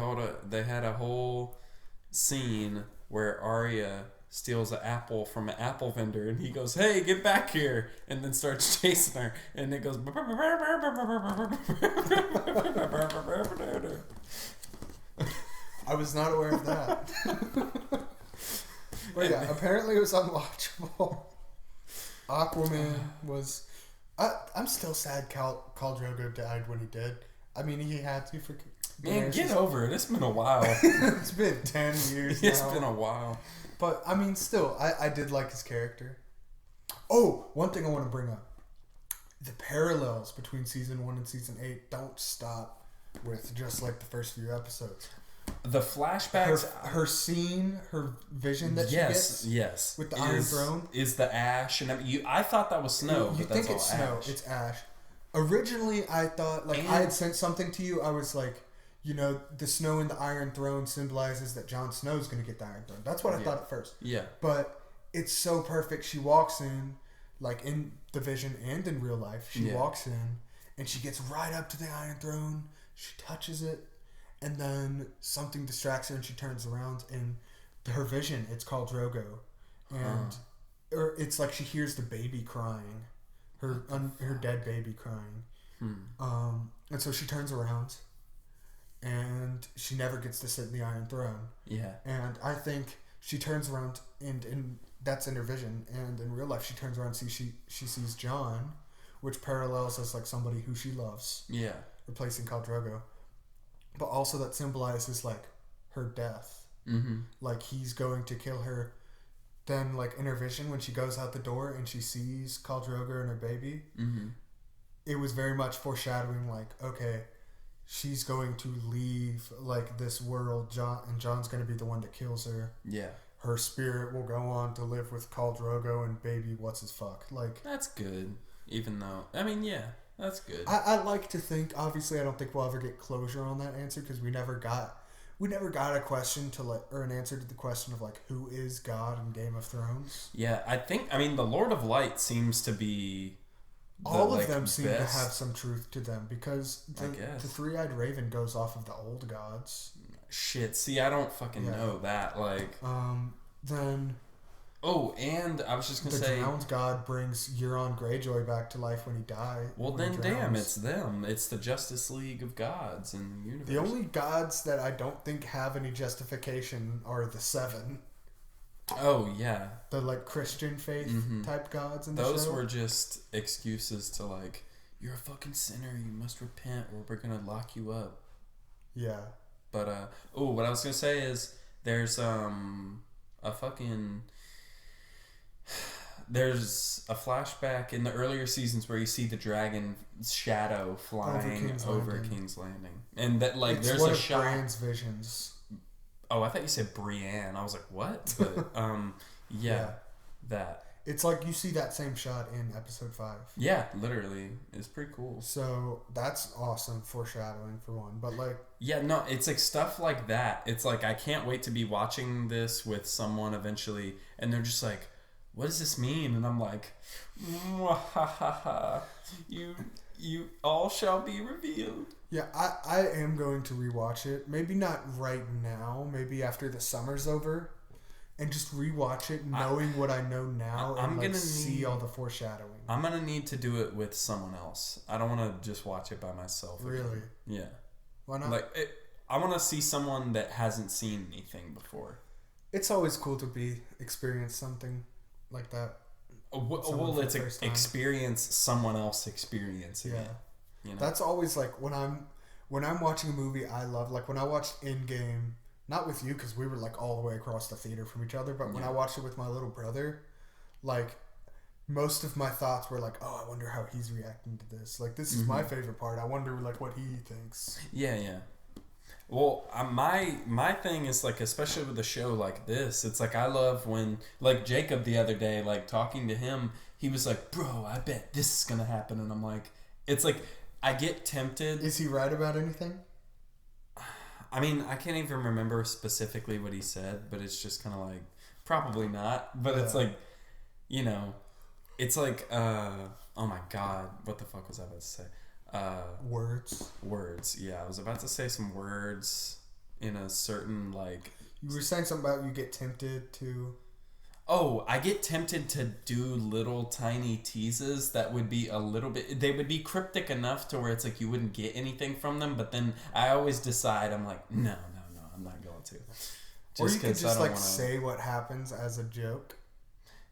had a whole scene where Arya steals an apple from an apple vendor, and he goes, "Hey, get back here!" and then starts chasing her, and it goes. I was not aware of that. But yeah, apparently it was unwatchable. Aquaman was. I'm still sad Khal Drogo died when he did. I mean, he had to for. Man, get over it. It's been a while. It's been 10 years now. It's been a while. But, I mean, still, I did like his character. Oh, one thing I want to bring up. The parallels between Season 1 and Season 8 don't stop with just, like, the first few episodes. The flashbacks... Her scene, her vision that she gets... Yes, with the Iron Throne. Is the ash. And I thought that was snow, You but think that's it's all snow. ash. It's ash. Originally, I thought... Like, I had sent something to you. I was like... You know, the snow in the Iron Throne symbolizes that Jon Snow's going to get the Iron Throne. That's what I thought at first. Yeah. But it's so perfect. She walks in, like in the vision and in real life. She walks in, and she gets right up to the Iron Throne. She touches it, and then something distracts her, and she turns around, and her vision, it's called Drogo. And or it's like she hears the baby crying, her dead baby crying. And so she turns around. And she never gets to sit in the Iron Throne. Yeah. And I think she turns around, and that's in her vision. And in real life, she turns around and she sees Jon, which parallels as like somebody who she loves. Yeah. Replacing Khal Drogo. But also that symbolizes like her death. Mm-hmm. Like he's going to kill her. Then like in her vision, when she goes out the door and she sees Khal Drogo and her baby, it was very much foreshadowing like, okay, she's going to leave like this world, and Jon's going to be the one that kills her. Yeah. Her spirit will go on to live with Khal Drogo and baby what's his fuck. Like that's good. Even though that's good. I like to think, obviously I don't think we'll ever get closure on that answer because we never got a question or an answer to the question of like who is God in Game of Thrones. Yeah, the Lord of Light seems to be all of them seem to have some truth to them because the three-eyed raven goes off of the old gods. Shit, see, I don't fucking know that. Like, then. Oh, and I was just gonna say, the drowned god brings Euron Greyjoy back to life when he died. Well, then, damn, it's them. It's the Justice League of gods in the universe. The only gods that I don't think have any justification are the Seven. Oh, yeah. The, like, Christian faith type gods in the Those show. were just excuses to, like, you're a fucking sinner, you must repent, or we're gonna lock you up. Yeah. But, what I was gonna say is, there's a flashback in the earlier seasons where you see the dragon shadow flying over King's Landing. And that, like, it's there's one a of shot... Bran's visions. Oh, I thought you said Brienne. I was like, what? But, that. It's like you see that same shot in episode 5. Yeah, literally. It's pretty cool. So, that's awesome foreshadowing for one. But, like... Yeah, no, it's like stuff like that. It's like, I can't wait to be watching this with someone eventually, and they're just like, what does this mean? And I'm like, you all shall be revealed. Yeah, I am going to rewatch it. Maybe not right now. Maybe after the summer's over. And just rewatch it knowing what I know now and like see all the foreshadowing. I'm going to need to do it with someone else. I don't want to just watch it by myself. Really? Again. Yeah. Why not? Like, I want to see someone that hasn't seen anything before. It's always cool to experience something like that. Well, let's experience someone else experiencing it. You know? That's always like when I'm watching a movie I love. Like when I watched Endgame, not with you because we were like all the way across the theater from each other, but when I watched it with my little brother, like most of my thoughts were like, oh, I wonder how he's reacting to this. Like this is my favorite part. I wonder like what he thinks. Yeah, yeah. Well, my thing is like, especially with a show like this, it's like I love when, like Jacob the other day, like talking to him, he was like, bro, I bet this is gonna happen, and I'm like, it's like I get tempted. Is he right about anything? I mean, I can't even remember specifically what he said, but it's just kind of like, probably not. But it's like, you know, it's like, oh my God, what the fuck was I about to say? Words. Yeah, I was about to say some words in a certain, like... You were saying something about you get tempted to... Oh, I get tempted to do little tiny teases that would be a little bit... They would be cryptic enough to where it's like you wouldn't get anything from them, but then I always decide, I'm like, no, I'm not going to. Or you could just, like, say what happens as a joke.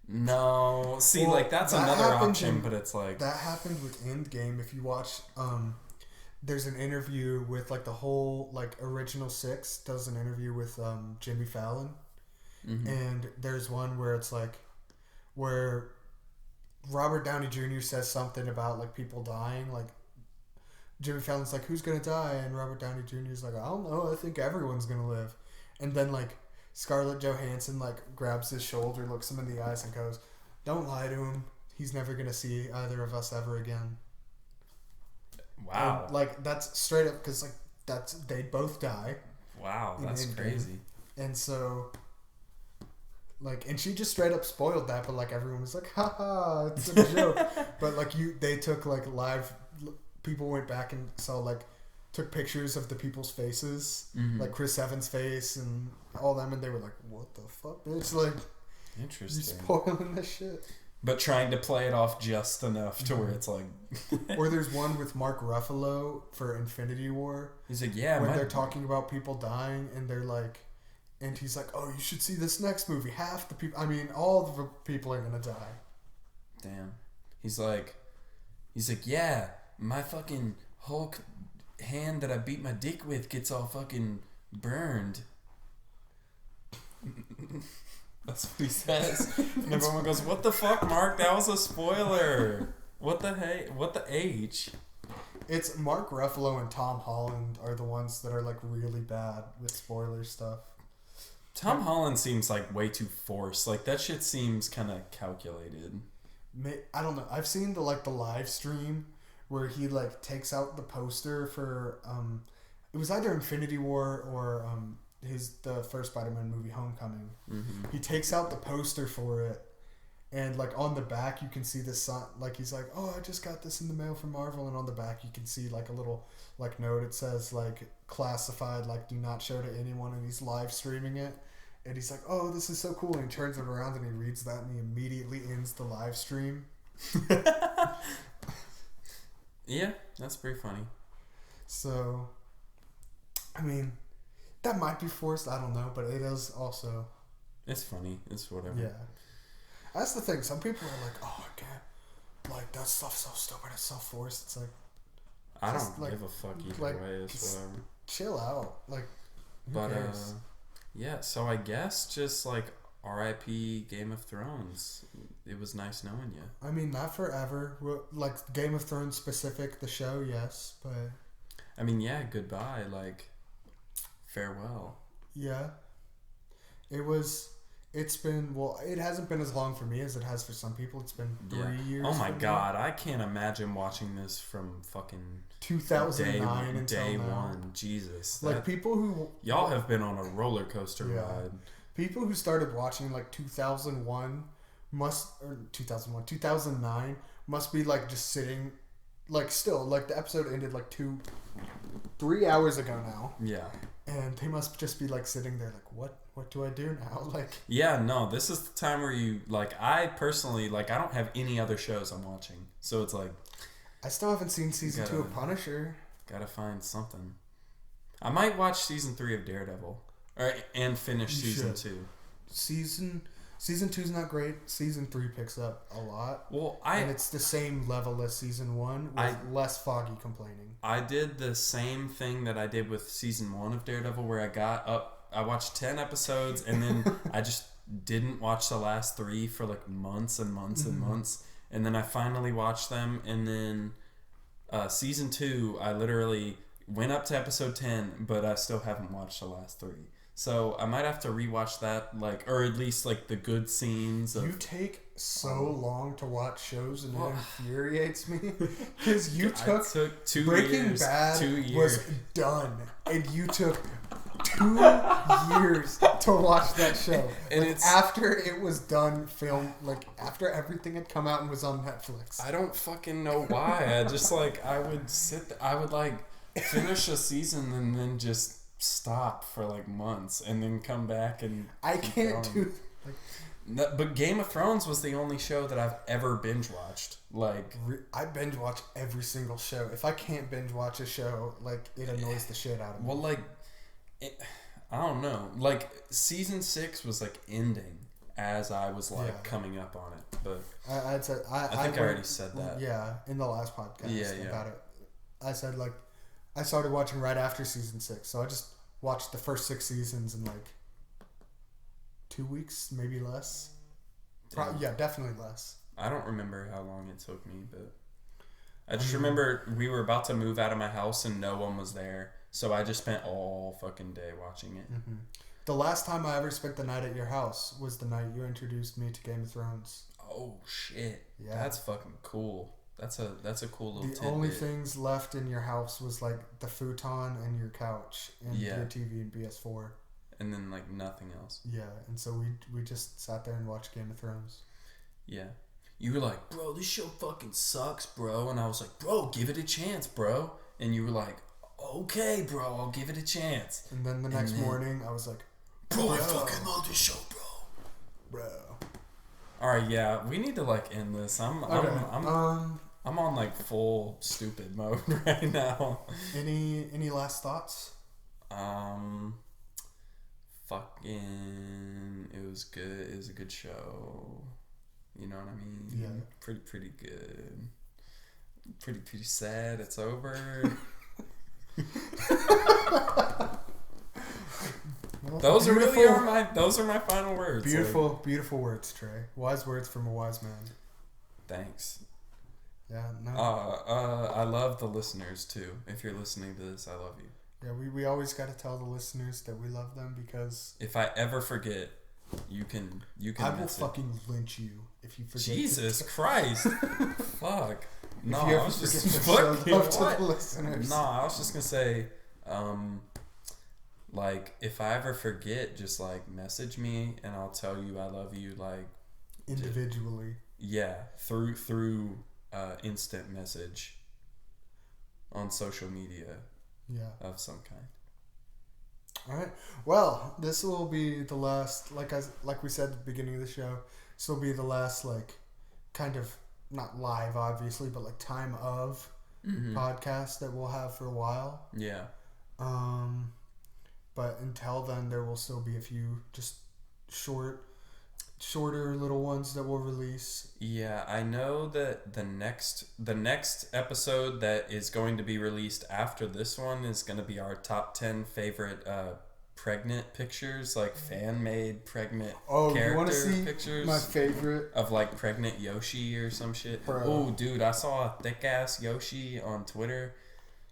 No. See, well, like, that's another option, but it's like... That happened with Endgame. If you watch... there's an interview with, like, the whole, like, Original Six does an interview with Jimmy Fallon. Mm-hmm. And there's one where it's, like... Where Robert Downey Jr. says something about, like, people dying. Like, Jimmy Fallon's like, who's gonna die? And Robert Downey Jr. is like, I don't know. I think everyone's gonna live. And then, like... Scarlett Johansson, like, grabs his shoulder, looks him in the eyes, and goes, don't lie to him. He's never going to see either of us ever again. Wow. And, like, that's straight up, because, like, they both die. Wow, that's crazy. And so, like, and she just straight up spoiled that, but, like, everyone was like, haha, it's a joke. But, like, they took, like, live, people went back and saw, like, took pictures of the people's faces, like Chris Evans' face and all them, and they were like, what the fuck, bitch? Like, interesting. You're spoiling this shit. But trying to play it off just enough to where it's like... Or there's one with Mark Ruffalo for Infinity War. He's like, yeah, when they're talking about people dying, and they're like... And he's like, oh, you should see this next movie. Half the people... I mean, all the people are gonna die. Damn. He's like, yeah, my fucking Hulk... hand that I beat my dick with gets all fucking burned. That's what he says. And everyone goes, what the fuck, Mark? That was a spoiler. What the hey? What the H? It's Mark Ruffalo and Tom Holland are the ones that are, like, really bad with spoiler stuff. Tom Holland seems like way too forced. Like, that shit seems kind of calculated. I don't know. I've seen the live stream where he, like, takes out the poster for it was either Infinity War or the first Spider-Man movie, Homecoming. Mm-hmm. He takes out the poster for it, and, like, on the back you can see the sign, like, he's like, oh, I just got this in the mail from Marvel, and on the back you can see, like, a little, like, note. It says, like, classified, like, do not show to anyone, and he's live streaming it, and he's like, oh, this is so cool, and he turns it around and he reads that, and he immediately ends the live stream. Yeah, that's pretty funny. So, I mean, that might be forced, I don't know, but it is also... It's funny. It's whatever. Yeah. That's the thing. Some people are like, oh, I can't... Like, that stuff's so stupid, it's so forced. It's like... I don't give a fuck either way. It's whatever. Chill out. Like, who cares? Yeah, so I guess just, like, R.I.P. Game of Thrones. It was nice knowing you. I mean, not forever. Like, Game of Thrones specific, the show, yes, but... I mean, yeah, goodbye. Like, farewell. Yeah. It's been... Well, it hasn't been as long for me as it has for some people. It's been 3 years. Oh, my God. I can't imagine watching this from fucking... 2009 until day now. one. Jesus. Like, people who... Y'all have been on a roller coaster ride. People who started watching, like, 2009 must be, like, just sitting, like, still, like, the episode ended, like, 3 hours ago now. Yeah. And they must just be, like, sitting there, like, what do I do now? Like, yeah, no, this is the time where you, like, I personally, like, I don't have any other shows I'm watching. So it's like... I still haven't seen season 2 of Punisher. Gotta find something. I might watch season 3 of Daredevil. And finish season 2. Season 2's not great. Season 3 picks up a lot. Well, and it's the same level as season 1 with less foggy complaining. I did the same thing that I did with season 1 of Daredevil, where I got up, I watched 10 episodes, and then I just didn't watch the last 3 for, like, months and months and months. And then I finally watched them, and then season 2, I literally went up to episode 10, but I still haven't watched the last 3. So I might have to rewatch that, like, or at least, like, the good scenes. You take so long to watch shows, and it infuriates me because you took 2 Breaking years, Bad 2 years. was done, and you took 2 years to watch that show. And like, it's after it was done, film, like after everything had come out and was on Netflix. I don't fucking know why. I just like I would like finish a season and then just stop for like months and then come back and I can't going. do. No, but Game of Thrones was the only show that I've ever binge watched. Like I binge watch every single show. If I can't binge watch a show, like it annoys the shit out of me. well, like I don't know. Like season 6 was like ending as I was like coming up on it, but I'd say I think I already said that. Yeah, in the last podcast Yeah. about it. I said like I started watching right after season 6, so I just watched the first 6 seasons in like 2 weeks, maybe less. Yeah, definitely less. I don't remember how long it took me, but I just remember we were about to move out of my house and no one was there, so I just spent all fucking day watching it. Mm-hmm. The last time I ever spent the night at your house was the night you introduced me to Game of Thrones. Oh shit! Yeah, That's fucking cool. That's a cool little. The only things left in your house was like the futon and your couch and your TV and PS4. And then like nothing else. Yeah, and so we just sat there and watched Game of Thrones. Yeah. You were like, bro, this show fucking sucks, bro. And I was like, bro, give it a chance, bro. And you were like, okay, bro, I'll give it a chance. And then the next morning, I was like, bro, I fucking love this show, bro. All right, yeah, we need to like end this. I'm on like full stupid mode right now. Any last thoughts? Fucking, it was good. It was a good show. You know what I mean? Yeah. Pretty good. Pretty sad. It's over. Those are my final words. Beautiful words, Trey. Wise words from a wise man. Thanks. Yeah. No. I love the listeners too. If you're listening to this, I love you. Yeah, we always got to tell the listeners that we love them because if I ever forget, you can. I will fucking lynch you if you forget. Jesus Christ! Fuck. No, I was just fucking love to the listeners. No, I was just gonna say, like if I ever forget, just like message me and I'll tell you I love you, like individually. Through instant message on social media. Yeah. Of some kind. All right. Well, this will be the last, like we said at the beginning of the show, this will be the last, like, kind of, not live, obviously, but, like, time of podcast that we'll have for a while. Yeah. But until then, there will still be a few just shorter little ones that we'll release. Yeah, I know that the next episode that is going to be released after this one is going to be our top 10 favorite pregnant pictures, like fan-made pregnant character pictures. My favorite of like pregnant Yoshi or some shit. Oh, dude, I saw a thick-ass Yoshi on Twitter.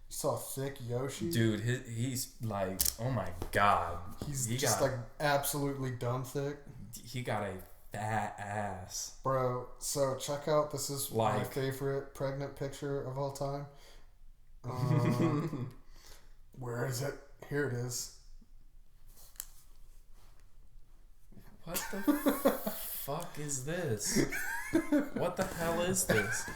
You saw a thick Yoshi? Dude, he's like, oh my god. He just like absolutely dumb thick. He got a fat ass. Bro, so check out, this is my favorite pregnant picture of all time. Where is it? Here it is. What the fuck is this? What the hell is this?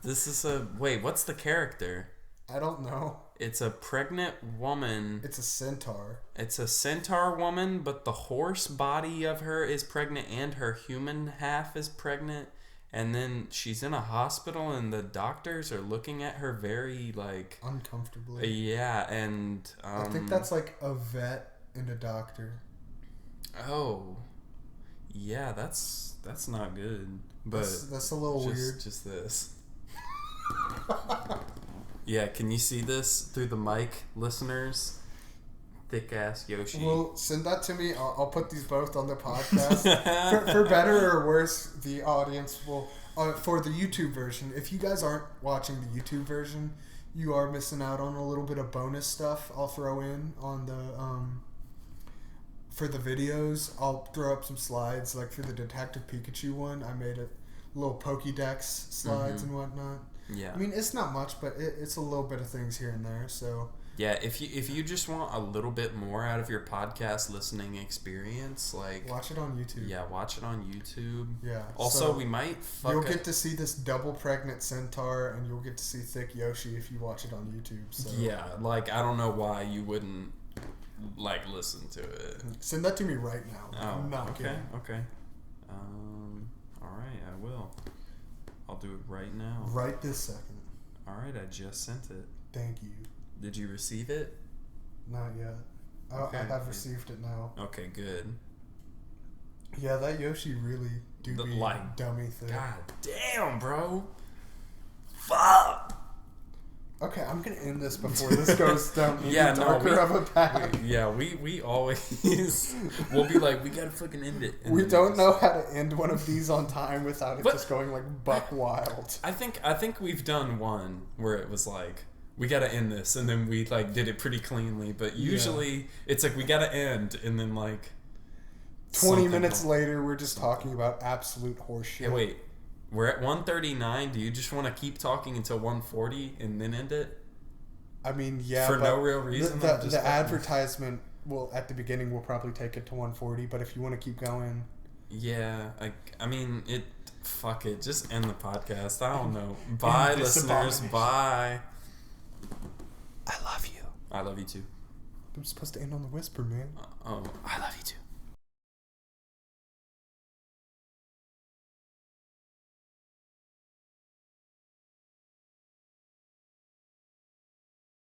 This is wait, what's the character? I don't know. It's a pregnant woman. It's a centaur. It's a centaur woman, but the horse body of her is pregnant and her human half is pregnant. And then she's in a hospital and the doctors are looking at her very like uncomfortably. Yeah, and I think that's like a vet and a doctor. Oh. Yeah, that's not good. But that's a little weird. Just this. Yeah, can you see this through the mic, listeners? Thick ass Yoshi. Well, send that to me. I'll put these both on the podcast. for better or worse, the audience will. For the YouTube version, if you guys aren't watching the YouTube version, you are missing out on a little bit of bonus stuff. I'll throw in on the for the videos. I'll throw up some slides, like for the Detective Pikachu one. I made a little Pokédex slides and whatnot. Yeah. I mean, it's not much, but it's a little bit of things here and there. So Yeah, if you just want a little bit more out of your podcast listening experience, like watch it on YouTube. Yeah, watch it on YouTube. Yeah. Also, we might you'll get to see this double pregnant centaur, and you'll get to see thick Yoshi if you watch it on YouTube. So yeah, like I don't know why you wouldn't like listen to it. Send that to me right now. Oh, I'm not okay, kidding. okay. All right, I will. I'll do it right now. Right this second. All right, I just sent it. Thank you. Did you receive it? Not yet. Okay. I have received it now. Okay, good. Yeah, that Yoshi really do be like dummy thick. God damn, bro. Fuck. Okay, I'm gonna end this before this goes down any Yeah, no, darker of a path. we always we'll be like, we gotta fucking end it. And We then don't know how to end one of these on time without it But- just going like buck wild. I think we've done one where it was like, we gotta end this, and then we like did it pretty cleanly. But usually it's like we gotta end, and then like 20 minutes later, we're just talking about absolute horseshit. Yeah, wait. We're at 1:39. Do you just want to keep talking until 1:40 and then end it? I mean, yeah, For but no real reason. The advertisement will at the beginning will probably take it to 1:40, but if you want to keep going, Yeah, I mean it. Fuck it. Just end the podcast. I don't know. Bye, End this listeners. abomination. Bye. I love you. I love you too. I'm supposed to end on the whisper, man. Oh.